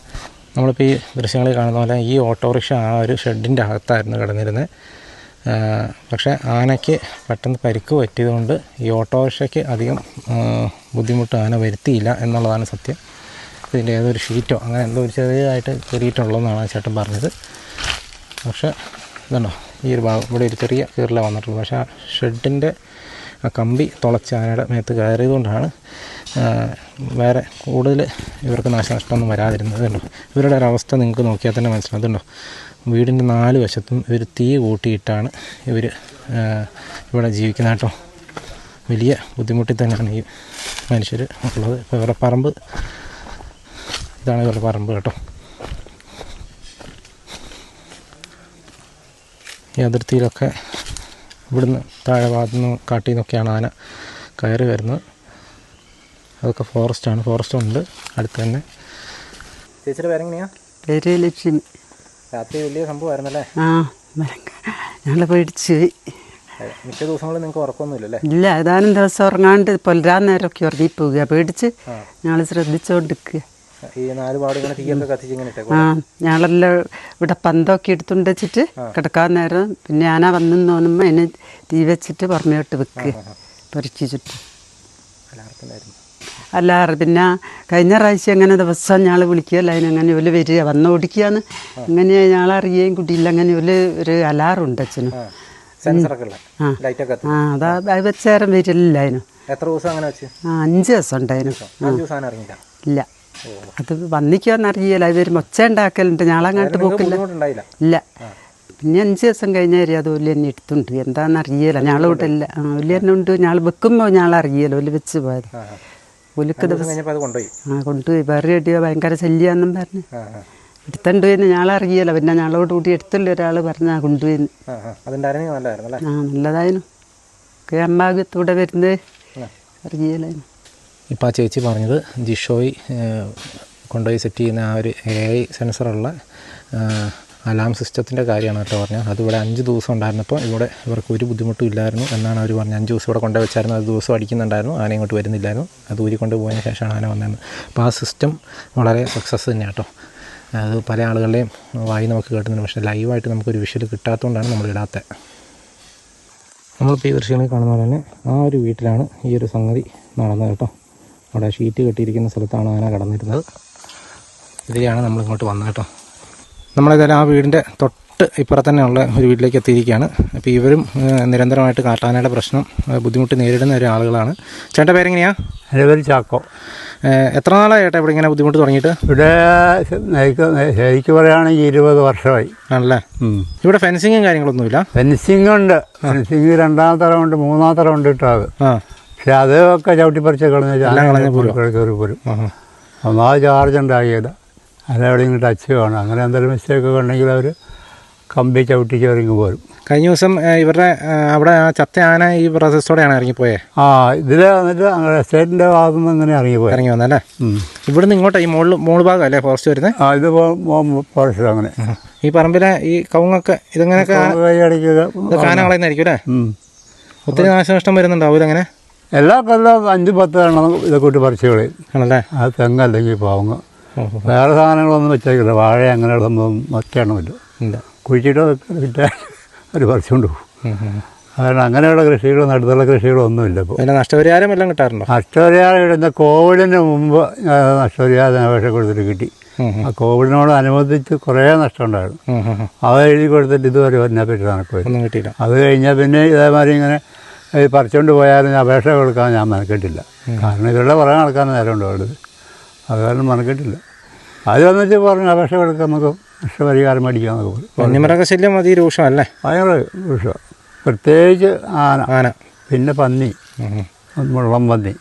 നമ്മളിപ്പോൾ ഈ ദൃശ്യങ്ങളിൽ കാണുന്ന പോലെ ഈ ഓട്ടോറിക്ഷ ആ ഒരു ഷെഡിൻ്റെ അകത്തായിരുന്നു കിടന്നിരുന്നത്. പക്ഷേ ആനയ്ക്ക് പെട്ടെന്ന് പരിക്ക് പറ്റിയതുകൊണ്ട് ഈ ഓട്ടോറിക്ഷയ്ക്ക് അധികം ബുദ്ധിമുട്ട് ആന വരുത്തിയില്ല എന്നുള്ളതാണ് സത്യം. ഇതിൻ്റെ ഏതൊരു ഷീറ്റോ അങ്ങനെ എന്തോ ഒരു ചെറിയതായിട്ട് കയറിയിട്ടുള്ളതെന്നാണ് ആ ചേട്ടൻ പറഞ്ഞത്. പക്ഷേ ഇതുണ്ടോ, ഈ ഒരു ഭാഗം ഇവിടെ ഒരു ചെറിയ കീറിലാണ് വന്നിട്ടുള്ളത്. പക്ഷേ ആ ഷെഡിൻ്റെ ആ കമ്പി തുളച്ച് ആനയുടെ മേത്ത് കയറിയതുകൊണ്ടാണ് വേറെ കൂടുതൽ ഇവർക്ക് നാശനഷ്ടമൊന്നും വരാതിരുന്നത്. ഇതുണ്ടോ, ഇവരുടെ ഒരവസ്ഥ നിങ്ങൾക്ക് നോക്കിയാൽ തന്നെ മനസ്സിലാവും. ഇതുണ്ടോ, വീടിൻ്റെ 4 വശത്തും ഇവർ തീ കൂട്ടിയിട്ടാണ് ഇവർ ഇവിടെ ജീവിക്കുന്നത് കേട്ടോ. വലിയ ബുദ്ധിമുട്ടിൽ തന്നെയാണ് ഈ മനുഷ്യർ ഉള്ളത്. ഇപ്പോൾ ഇവരുടെ പറമ്പ് ഇതാണ് ഇവരുടെ പറമ്പ് കേട്ടോ. ഈ അതിർത്തിയിലൊക്കെ ഇവിടുന്ന് താഴെ ഭാഗത്തുനിന്ന് കാട്ടിൽ നിന്നൊക്കെയാണ് ആന കയറി വരുന്നത്. അതൊക്കെ ഫോറസ്റ്റാണ്. ഫോറസ്റ്റ് ഉണ്ട് അടുത്ത് തന്നെ. ചേച്ചിയുടെ പേരെങ്ങനെയാണ്? പേര് ലക്ഷ്മി. രാത്രി വലിയ സംഭവമായിരുന്നല്ലേ? ആ, ഞങ്ങൾ പേടിച്ച് മിക്ക ദിവസങ്ങളിൽ നിങ്ങൾക്ക് ഉറക്കമൊന്നുമില്ലല്ലേ? ഇല്ല, ഏതാനും ദിവസം ഉറങ്ങാണ്ട് പുലരാൻ നേരമൊക്കെ ഉറങ്ങിപ്പോവുക. പേടിച്ച് ഞങ്ങൾ ശ്രദ്ധിച്ചുകൊണ്ടിരിക്കുക. ഈ 4 പാട് ഇങ്ങനെ തീയൊക്കെ കത്തിച്ച് ഇങ്ങനെ ഇട്ടേക്കും. ആ, ഞങ്ങളെല്ലാം ഇവിടെ പന്തൊക്കെ എടുത്തുകൊണ്ട് വെച്ചിട്ട് കിടക്കാൻ നേരം പിന്നെ ആന വന്നു തോന്നുമ്പോൾ അതിന് തീ വെച്ചിട്ട് പുറമേട്ട് വെക്കുക പൊരിച്ച് ചുറ്റും. അല്ലാറ് പിന്നെ കഴിഞ്ഞ പ്രാവശ്യം അങ്ങനെ ദിവസം ഞങ്ങൾ വിളിക്കുകയല്ല, അതിനങ്ങനെ ഒരു വരിക വന്ന് ഓടിക്കുകയെന്ന് അങ്ങനെ ഞങ്ങളറിയുകയും കുട്ടിയില്ല. അങ്ങനെ ഒരു അലാറുണ്ട് അച്ഛനും. ആ, അതാ അത് വെച്ചേരം വരില്ല അതിന്. എത്ര ദിവസം അങ്ങനെ വെച്ച്? 5 ദിവസം ഉണ്ടായിരുന്നു. ഇല്ല, അത് വന്നിക്കുമെന്നറിയില്ല. അത് വരുമ്പോൾ ഒച്ച ഉണ്ടാക്കലുണ്ട്. ഞങ്ങളങ്ങോട്ട് പോക്കില്ല. ഇല്ല, പിന്നെ 5 ദിവസം കഴിഞ്ഞാൽ അത് ഒല്ലി തന്നെ എടുത്തുണ്ട്. എന്താണെന്നറിയില്ല. ഞങ്ങൾ വീട്ടില്ല. ഒല്ലി തന്നെ ഉണ്ട്. ഞങ്ങൾ വെക്കുമ്പോൾ ഞങ്ങളറിയില്ല. ഒല്ലി വെച്ച് പോയത് ഒലിക്ക് ദിവസം കൊണ്ടുപോയി. വേറെ ഇടിയോ ഭയങ്കര ശല്യാന്നും പറഞ്ഞ് എടുത്തുണ്ട് പോയിന്ന് ഞങ്ങളറിയില്ല. പിന്നെ ഞങ്ങളോട് കൂടി എടുത്തുള്ള ഒരാൾ പറഞ്ഞാൽ കൊണ്ടുപോയിന്ന്. ആ, നല്ലതായിരുന്നു. എറണാകുളത്തൂടെ വരുന്നത് അറിയില്ലായിരുന്നു. ഇപ്പോൾ ആ ചേച്ചി പറഞ്ഞത് ജിഷോയി കൊണ്ടുപോയി സെറ്റ് ചെയ്യുന്ന ആ ഒരു AI സെൻസറുള്ള അലാം സിസ്റ്റത്തിൻ്റെ കാര്യമാണ് കേട്ടോ പറഞ്ഞത്. അതിവിടെ 5 ദിവസം ഉണ്ടായിരുന്നപ്പോൾ ഇവർക്ക് ഒരു ബുദ്ധിമുട്ടും ഇല്ലായിരുന്നു എന്നാണ് അവർ പറഞ്ഞത്. 5 ദിവസം ഇവിടെ കൊണ്ടുപോയി വെച്ചായിരുന്നു. അത് ദിവസം അടിക്കുന്നുണ്ടായിരുന്നു. ആന ഇങ്ങോട്ട് വരുന്നില്ലായിരുന്നു. അത് ഊരി കൊണ്ടുപോയതിന് ശേഷമാണ് ആന വന്നതെന്ന്. അപ്പോൾ ആ സിസ്റ്റം വളരെ സക്സസ് തന്നെയാണ് കേട്ടോ. അത് പല ആളുകളുടെയും വായി നമുക്ക് കേട്ടുന്നുണ്ട്. പക്ഷേ ലൈവായിട്ട് നമുക്കൊരു വിഷ്വൽ കിട്ടാത്തതുകൊണ്ടാണ് നമ്മൾ ഇടാത്തത്. നമ്മളിപ്പോൾ ഈ ദൃശ്യങ്ങളിൽ കാണുന്ന പോലെ തന്നെ ആ ഒരു വീട്ടിലാണ് ഈ ഒരു സംഗതി നടന്നത് കേട്ടോ. അവിടെ ഷീറ്റ് കെട്ടിയിരിക്കുന്ന സ്ഥലത്താണ് ആന കടന്നിരുന്നത്. ഇതിലെയാണ് നമ്മളിങ്ങോട്ട് വന്നത് കേട്ടോ. നമ്മളേതായാലും ആ വീടിൻ്റെ തൊട്ട് ഇപ്പുറത്ത് തന്നെയുള്ള ഒരു വീട്ടിലേക്ക് എത്തിയിരിക്കുകയാണ്. അപ്പോൾ ഇവരും നിരന്തരമായിട്ട് കാട്ടാനയുടെ പ്രശ്നം ബുദ്ധിമുട്ട് നേരിടുന്ന ഒരു ആളുകളാണ്. ചേട്ടൻ്റെ പേരെങ്ങനെയാണ്? എൻ്റെ പേര് ചാക്കോ. എത്ര നാളായി ചേട്ടാ ഇവിടെ ഇങ്ങനെ ബുദ്ധിമുട്ട് തുടങ്ങിയിട്ട്? ഇവിടെ ശരിക്കും പറയുകയാണെങ്കിൽ 20 വർഷമായി. ആണല്ലേ? ഇവിടെ ഫെൻസിങ്ങും കാര്യങ്ങളൊന്നുമില്ല? ഫെൻസിങ് ഉണ്ട്. ഫെൻസിങ് 2ാം തരമുണ്ട്, 3ാം തരമുണ്ട് ഇട്ടത്. പക്ഷെ അതൊക്കെ ചവിട്ടിപ്പറിച്ച് കളഞ്ഞ് കയറി പോരും. ഒന്നാമത് ചാർജ് ഉണ്ടാക്കിയത് അതെവിടെയെങ്കിലും ടച്ച് കാണും. അങ്ങനെ എന്തെങ്കിലും മിസ്റ്റേക്കൊക്കെ ഉണ്ടെങ്കിൽ അവർ കമ്പി ചവിട്ടി കയറിങ്ങ് പോരും. കഴിഞ്ഞ ദിവസം ഇവരുടെ അവിടെ ആ ചത്ത ആന ഈ പ്രദേശത്തോടെയാണ് ഇറങ്ങിപ്പോയേ? ആ, ഇതിൽ വന്നിട്ട് എസ്റ്റേറ്റിൻ്റെ ഭാഗത്തു നിന്ന് ഇങ്ങനെ ഇറങ്ങി വന്നല്ലേ? ഇവിടുന്ന് ഇങ്ങോട്ടാ ഈ മോൾ ഭാഗം അല്ലേ ഫോറസ്റ്റ് വരുന്നത്? ആ, ഇത് ഫോറസ്റ്റ്. അങ്ങനെ ഈ പറമ്പിലെ ഈ കവുങ്ങൊക്കെ ഇതെങ്ങനെയൊക്കെ കാന കളയുന്നതായിരിക്കും അല്ലേ? ഒത്തിരി നാശനഷ്ടം വരുന്നുണ്ടാവില്ല അങ്ങനെ? എല്ലാ കൊല്ലം 5-10 എണ്ണം ഇതൊക്കെ ഇട്ട് പറിച്ച് കളയും. ആണല്ലേ? അത് തെങ്ങല്ലെങ്കിൽ പാവങ്ങ്. വേറെ സാധനങ്ങളൊന്നും വെച്ചേക്കില്ല. വാഴ അങ്ങനെയുള്ളതൊന്നും ഒറ്റ എണ്ണമില്ല. കുഴിച്ചിട്ട് വിറ്റാൽ അവർ പറിച്ചുകൊണ്ട് പോകും. കാരണം അങ്ങനെയുള്ള കൃഷികളും അടുത്തുള്ള കൃഷികളും ഒന്നുമില്ല ഇപ്പോൾ. പിന്നെ നഷ്ടപരിഹാരം എല്ലാം കിട്ടാറുണ്ടോ? നഷ്ടപരിഹാരം ഇടുന്ന കോവിഡിന് മുമ്പ് നഷ്ടപരിഹാരം അപേക്ഷ കൊടുത്തിട്ട് കിട്ടി. ആ കോവിഡിനോട് അനുബന്ധിച്ച് കുറേ നഷ്ടം ഉണ്ടായിരുന്നു. അത് എഴുതി കൊടുത്തിട്ട് ഇതുവരെ അതിനെപ്പറ്റി ഒന്നും കിട്ടിയില്ല. അത് കഴിഞ്ഞാൽ പിന്നെ ഇതേമാതിരി ഇങ്ങനെ പറിച്ചുകൊണ്ട് പോയാലും അപേക്ഷ കൊടുക്കാൻ ഞാൻ മെനക്കെട്ടില്ല. കാരണം ഇവരുടെ പുറകെ നടക്കാൻ നേരമുണ്ട് വേണ്ടത്. അത് കാരണം മെനക്കെട്ടില്ല. അത് വന്നിട്ട് പറഞ്ഞു അപേക്ഷ കൊടുക്കാൻ നമുക്ക് നഷ്ടപരിഹാരം മേടിക്കാമെന്നൊക്കെ പറയും. വന്യമൃഗശല്യം അതിരൂക്ഷമല്ലേ? ഭയങ്കര രൂക്ഷമാണ്. പ്രത്യേകിച്ച് ആന, പിന്നെ പന്നി, മുള്ളം പന്നി,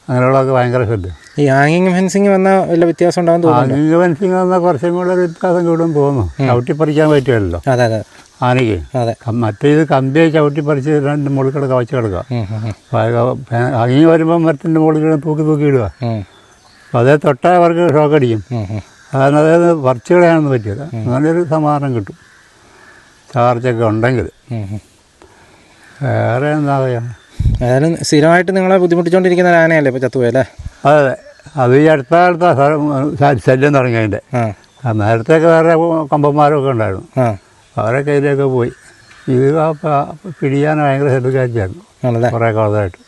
അങ്ങനെയുള്ളതൊക്കെ ഭയങ്കര ശ്രദ്ധ. ഈ ഹാങ്ങിങ് ഫെൻസിങ് വന്നാൽ വല്ല വ്യത്യാസം ഉണ്ടാകും തോന്നുന്നു. ഹാങ്ങിങ് ഫെൻസിങ് വന്നാൽ കുറച്ചും കൂടെ ഒരു വ്യത്യാസം കൂടും തോന്നുന്നു. ചവിട്ടിപ്പറിക്കാൻ പറ്റുമല്ലോ അതെ അതെ ആനയ്ക്ക്. അതെ. മറ്റേത് കമ്പിയെ ചവിട്ടിപ്പറിച്ച് രണ്ട് മുകളിൽ കിടക്കുക കവച്ച് കിടക്കുക. ഹാങ്ങിങ് വരുമ്പോൾ മരത്തിൻ്റെ മുകളിൽ കിടന്ന് തൂക്കി ഇടുക. അപ്പോൾ അതേ തൊട്ടാൽ അവർക്ക് ഷോക്ക് അടിക്കും. കാരണം അതായത് പറിച്ച് കളയാനൊന്നും പറ്റില്ല. അങ്ങനൊരു സമാധാനം കിട്ടും ചാർജൊക്കെ ഉണ്ടെങ്കിൽ. വേറെ എന്താ പറയുക, ഏതായാലും സ്ഥിരമായിട്ട് നിങ്ങളെ ബുദ്ധിമുട്ടിച്ചുകൊണ്ടിരിക്കുന്ന ഒരു ആനയല്ലേ ഇപ്പോൾ ചത്തുപോയല്ലേ? അതെ, അത് ഈ അടുത്ത ശല്യം തുടങ്ങിയതിൻ്റെ. നേരത്തെയൊക്കെ വേറെ കമ്പന്മാരൊക്കെ ഉണ്ടായിരുന്നു. അവരൊക്കെ ഇതിലേക്ക് പോയി. ഇത് പിടിക്കാൻ ഭയങ്കര ശ്രദ്ധക്കാരിച്ചായിരുന്നു കുറേ കാലമായിട്ട്.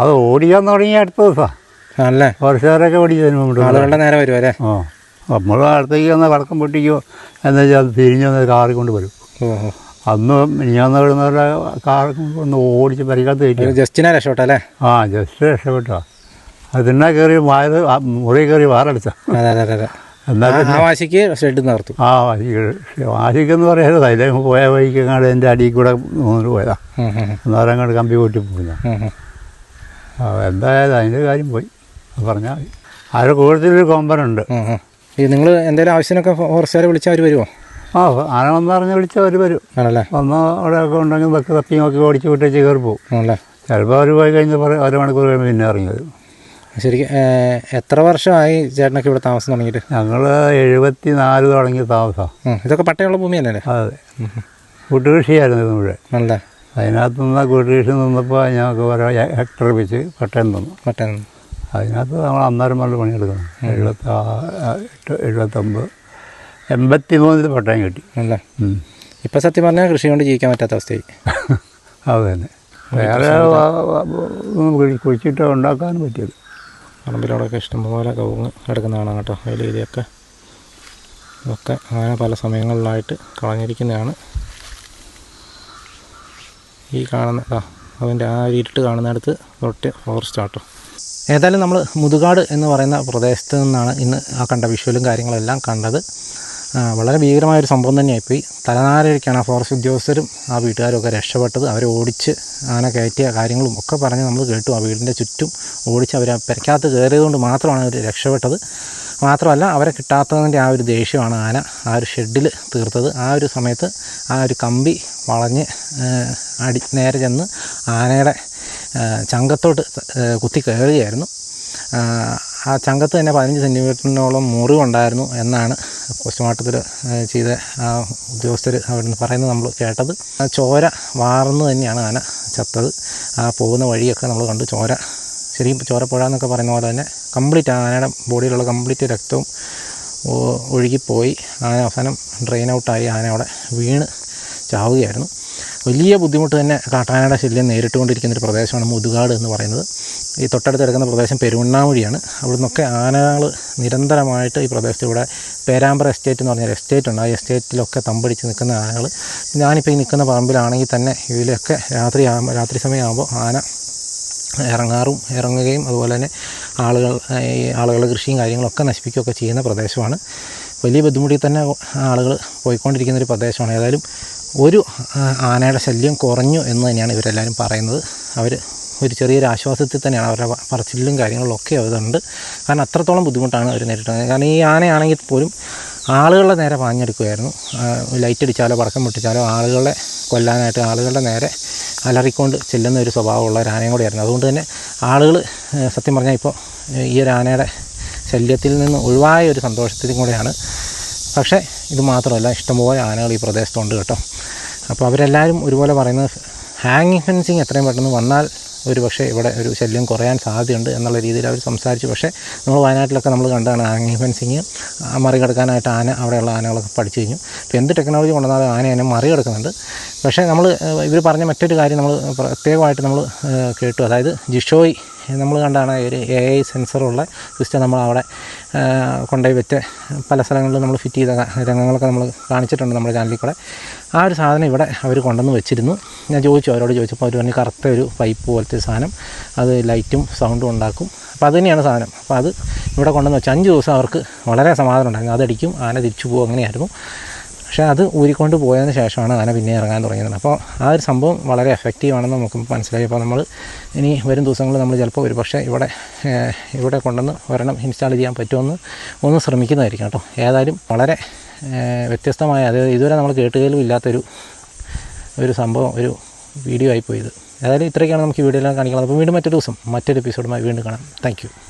അത് ഓടിക്കാൻ തുടങ്ങി അടുത്ത ദിവസമാണ് ആണല്ലേ? കുറച്ചുപേരൊക്കെ ഓടിച്ചതിന് മുമ്പ് ആളുകളുടെ നേരെ വരുമോ അല്ലേ? നമ്മൾ അടുത്തേക്ക് വന്ന് വടക്കം പൊട്ടിക്കോ എന്ന് വെച്ചാൽ അത് തിരിഞ്ഞ് വന്ന് കാറിൽ കൊണ്ട് വരും. അന്ന് മിനിഞ്ഞാന്ന് വിടുന്നവരുടെ കാർ ഒന്ന് ഓടിച്ച് പരിക്കാത്ത കയറ്റി. ജസ്റ്റിനെ രക്ഷപ്പെട്ടല്ലേ? ജസ്റ്റ് രക്ഷപ്പെട്ടോ. അത് തിന്നാ കയറി മുറി കയറി വാറടിച്ച. ആ വാശിക്ക് ഷെഡ് നിർത്തു. വാശിക്കെന്ന് പറയുന്നത് അതിലേക്ക് പോയ വഴിക്കങ്ങാട് എൻ്റെ അടിയിൽ കൂടെ മൂന്ന് പോയതാ. അന്നേരം അങ്ങോട്ട് കമ്പി പൊട്ടി പോകുന്ന. എന്തായാലും അതിൻ്റെ കാര്യം പോയി പറഞ്ഞാൽ മതി. അതിൻ്റെ കൂടുതലൊരു കൊമ്പനുണ്ട്. നിങ്ങൾ എന്തെങ്കിലും ആവശ്യത്തിനൊക്കെ ഫോറസ്റ്റുകാരെ വിളിച്ചാൽ അവർ വരുമോ? ആന വന്നറിഞ്ഞ് വിളിച്ചാൽ അവർ വരും. ആണല്ലേ? വന്ന് അവിടെയൊക്കെ ഉണ്ടെങ്കിൽ വെക്ക് തപ്പി നോക്കി ഓടിച്ച് വിട്ടേച്ച് കയറി പോകും. ആണല്ലേ? ചിലപ്പോൾ അവർ പോയി കഴിഞ്ഞ് അരമണിക്കൂർ കഴിയുമ്പോൾ പിന്നെ ഇറങ്ങി വരും. ശരിക്കും എത്ര വർഷമായി ചേട്ടനൊക്കെ ഇവിടെ താമസം തുടങ്ങിയിട്ട്? ഞങ്ങൾ 74 തുടങ്ങിയ താമസമാണ്. ഇതൊക്കെ പട്ടയുള്ള ഭൂമി തന്നെയല്ലേ? അതെ, കൂട്ടുകൃഷിയായിരുന്നു ഇത് മുഴുവൻ. ആണല്ലേ? അതിനകത്ത് നിന്ന് കൂട്ടുകൃഷി നിന്നപ്പോൾ ഞങ്ങൾക്ക് ഓരോ ഹെക്ടർ വെച്ച് പട്ടയം തന്നു. പട്ടയം അതിനകത്ത് നമ്മൾ അന്നേരം മുതൽ പണിയെടുക്കണം. 79 83 പട്ടയം കിട്ടി. അല്ലേ? ഇപ്പം സത്യം പറഞ്ഞാൽ കൃഷി കൊണ്ട് ജീവിക്കാൻ പറ്റാത്ത അവസ്ഥയായി. അത് തന്നെ. വേറെ കുഴിച്ചിട്ട് ഉണ്ടാക്കാനും പറ്റിയത്. പറമ്പിലോടൊക്കെ ഇഷ്ടംപോലെ കവുങ്ങ് കിടക്കുന്നതാണ് കേട്ടോ. അതിൽ ഇതിയൊക്കെ ഇതൊക്കെ അങ്ങനെ പല സമയങ്ങളിലായിട്ട് കളഞ്ഞിരിക്കുന്നതാണ്. ഈ കാണുന്ന അതിൻ്റെ ആ ഇരുട്ട് കാണുന്നിടത്ത് തൊട്ട് ഫോറസ്റ്റ് ആട്ടോ. ഏതായാലും നമ്മൾ മുതുകാട് എന്ന് പറയുന്ന പ്രദേശത്ത് നിന്നാണ് ഇന്ന് ആ കണ്ട വിഷ്വലും കാര്യങ്ങളെല്ലാം കണ്ടത്. വളരെ ഭീകരമായൊരു സംഭവം തന്നെയായിപ്പോയി. തലനാരിഴയ്ക്കാണ് ആ ഫോറസ്റ്റ് ഉദ്യോഗസ്ഥരും ആ വീട്ടുകാരും ഒക്കെ രക്ഷപ്പെട്ടത്. അവരെ ഓടിച്ച് ആന കയറ്റിയ കാര്യങ്ങളും ഒക്കെ പറഞ്ഞ് നമ്മൾ കേട്ടു. ആ വീടിൻ്റെ ചുറ്റും ഓടിച്ച് അവർ പെരക്കകത്ത് കയറിയതുകൊണ്ട് മാത്രമാണ് അവർ രക്ഷപ്പെട്ടത്. മാത്രമല്ല അവരെ കിട്ടാത്തതിൻ്റെ ആ ഒരു ദേഷ്യമാണ് ആന ആ ഒരു ഷെഡിൽ തീർത്തത്. ആ ഒരു സമയത്ത് ആ ഒരു കമ്പി വളഞ്ഞ് നേരെ ചെന്ന് ആനയുടെ ചങ്കത്തോട്ട് കുത്തി കയറുകയായിരുന്നു. ആ ചങ്കത്ത് തന്നെ 15 സെൻറ്റിമീറ്ററിനോളം മുറിവുണ്ടായിരുന്നു എന്നാണ് പോസ്റ്റ്മോർട്ടത്തിൽ ചെയ്ത ആ ഉദ്യോഗസ്ഥർ അവിടെ നിന്ന് പറയുന്നത് നമ്മൾ കേട്ടത്. ചോര വാർന്ന് തന്നെയാണ് ആന ചത്തത്. ആ പോകുന്ന വഴിയൊക്കെ നമ്മൾ കണ്ടു. ശരിക്കും ചോരപ്പുഴ എന്നൊക്കെ പറയുന്ന പോലെ തന്നെ കംപ്ലീറ്റ് ആനയുടെ ബോഡിയിലുള്ള കംപ്ലീറ്റ് രക്തവും ഒഴുകിപ്പോയി. ആന അവസാനം ഡ്രെയിൻ ഔട്ടായി ആന അവിടെ വീണ് ചാവുകയായിരുന്നു. വലിയ ബുദ്ധിമുട്ട് തന്നെ കാട്ടാനയുടെ ശല്യം നേരിട്ടുകൊണ്ടിരിക്കുന്നൊരു പ്രദേശമാണ് മുതുകാട് എന്ന് പറയുന്നത്. ഈ തൊട്ടടുത്ത് കിടക്കുന്ന പ്രദേശം പെരുവണ്ണാമൊഴിയാണ്. അവിടെ നിന്നൊക്കെ ആനകൾ നിരന്തരമായിട്ട് ഈ പ്രദേശത്ത് ഇവിടെ പേരാമ്പ്ര എസ്റ്റേറ്റ് എന്ന് പറഞ്ഞൊരു എസ്റ്റേറ്റ് ഉണ്ട്. ആ എസ്റ്റേറ്റിലൊക്കെ തമ്പടിച്ച് നിൽക്കുന്ന ആനകൾ. ഞാനിപ്പോൾ ഈ നിൽക്കുന്ന പറമ്പിലാണെങ്കിൽ തന്നെ ഇതിലൊക്കെ രാത്രി സമയമാകുമ്പോൾ ആന ഇറങ്ങുകയും അതുപോലെ തന്നെ ആളുകളുടെ കൃഷിയും കാര്യങ്ങളൊക്കെ നശിപ്പിക്കുകയൊക്കെ ചെയ്യുന്ന പ്രദേശമാണ്. വലിയ ബുദ്ധിമുട്ടിൽ തന്നെ ആളുകൾ പോയിക്കൊണ്ടിരിക്കുന്നൊരു പ്രദേശമാണ്. ഏതായാലും ഒരു ആനയുടെ ശല്യം കുറഞ്ഞു എന്ന് തന്നെയാണ് ഇവരെല്ലാവരും പറയുന്നത്. അവർ ഒരു ചെറിയൊരു ആശ്വാസത്തിൽ തന്നെയാണ് അവരുടെ പറച്ചിലും കാര്യങ്ങളിലൊക്കെ അതുണ്ട്. കാരണം അത്രത്തോളം ബുദ്ധിമുട്ടാണ് അവർ നേരിട്ടത്. കാരണം ഈ ആനയാണെങ്കിൽ പോലും ആളുകളുടെ നേരെ പാഞ്ഞെടുക്കുമായിരുന്നു. ലൈറ്റ് അടിച്ചാലോ പടക്കം പൊട്ടിച്ചാലോ ആളുകളെ കൊല്ലാനായിട്ട് ആളുകളുടെ നേരെ അലറിക്കൊണ്ട് ചെല്ലുന്ന ഒരു സ്വഭാവമുള്ള ഒരു ആനയും കൂടിയായിരുന്നു. അതുകൊണ്ട് തന്നെ ആളുകൾ സത്യം പറഞ്ഞാൽ ഇപ്പോൾ ഈ ഒരു ആനയുടെ ശല്യത്തിൽ നിന്ന് ഒഴിവായ ഒരു സന്തോഷത്തിലും കൂടെയാണ്. പക്ഷേ ഇത് മാത്രമല്ല, ഇഷ്ടംപോലെ ആനകൾ ഈ പ്രദേശത്തുണ്ട് കേട്ടോ. അപ്പോൾ അവരെല്ലാവരും ഒരുപോലെ പറയുന്നത് ഹാങ്ങിങ് ഫെൻസിങ് എത്രയും പെട്ടെന്ന് വന്നാൽ ഒരു പക്ഷേ ഇവിടെ ഒരു ശല്യം കുറയാൻ സാധ്യതയുണ്ട് എന്നുള്ള രീതിയിൽ അവർ സംസാരിച്ചു. പക്ഷേ നമ്മൾ വയനാട്ടിലൊക്കെ നമ്മൾ കണ്ടാണ് ഹാങ്ങിങ് ഫെൻസിങ് മറികടക്കാനായിട്ട് അവിടെയുള്ള ആനകളൊക്കെ പഠിച്ചു കഴിഞ്ഞു. ഇപ്പോൾ എന്ത് ടെക്നോളജി കൊണ്ടുവന്നാലും ആനയെ മറികടക്കുന്നുണ്ട്. പക്ഷേ ഇവർ പറഞ്ഞ മറ്റൊരു കാര്യം നമ്മൾ പ്രത്യേകമായിട്ട് നമ്മൾ കേട്ടു. അതായത് ജിഷോയ് നമ്മൾ കണ്ടാണ് ഒരു AI സെൻസറുള്ള സിസ്റ്റം നമ്മൾ അവിടെ കൊണ്ടുപോയി വെച്ച് പല സ്ഥലങ്ങളിലും നമ്മൾ ഫിറ്റ് ചെയ്ത രംഗങ്ങളൊക്കെ നമ്മൾ കാണിച്ചിട്ടുണ്ട് നമ്മുടെ ചാനലിൽ കൂടെ. ആ ഒരു സാധനം ഇവിടെ അവർ കൊണ്ടുവന്ന് വെച്ചിരുന്നു. ഞാൻ അവരോട് ചോദിച്ചപ്പോൾ അവർ പറഞ്ഞ് കറുത്ത ഒരു പൈപ്പ് പോലത്തെ സാധനം, അത് ലൈറ്റും സൗണ്ടും ഉണ്ടാക്കും. അപ്പോൾ അത് തന്നെയാണ് സാധനം. അപ്പോൾ അത് ഇവിടെ കൊണ്ടുവന്ന് വെച്ച് 5 ദിവസം അവർക്ക് വളരെ സമാധാനം ഉണ്ടായിരുന്നു. അതടിക്കും, ആന തിരിച്ചു പോകും, അങ്ങനെയായിരുന്നു. പക്ഷേ അത് ഊരിക്കൊണ്ട് പോയതിന് ശേഷമാണ് ആന പിന്നെ ഇറങ്ങാൻ തുടങ്ങിയത്. അപ്പോൾ ആ ഒരു സംഭവം വളരെ എഫക്റ്റീവാണെന്ന് നമുക്ക് മനസ്സിലായി. അപ്പോൾ നമ്മൾ ഇനി വരും ദിവസങ്ങളിൽ നമ്മൾ ചിലപ്പോൾ ഒരു പക്ഷേ ഇവിടെ കൊണ്ടുവന്ന് ഒരെണ്ണം ഇൻസ്റ്റാൾ ചെയ്യാൻ പറ്റുമെന്ന് ഒന്ന് ശ്രമിക്കുന്നതായിരിക്കും കേട്ടോ. ഏതായാലും വളരെ വ്യത്യസ്തമായ, അതായത് ഇതുവരെ നമ്മൾ കേട്ടുകേലും ഇല്ലാത്തൊരു സംഭവം, ഒരു വീഡിയോ ആയിപ്പോയത്. ഏതായാലും ഇത്രയൊക്കെയാണ് നമുക്ക് ഈ വീഡിയോയിലാണ് കാണിക്കുന്നത്. അപ്പോൾ വീണ്ടും മറ്റൊരു ദിവസം മറ്റൊരു എപ്പിസോഡുമായി വീണ്ടും കാണാം. Thank you.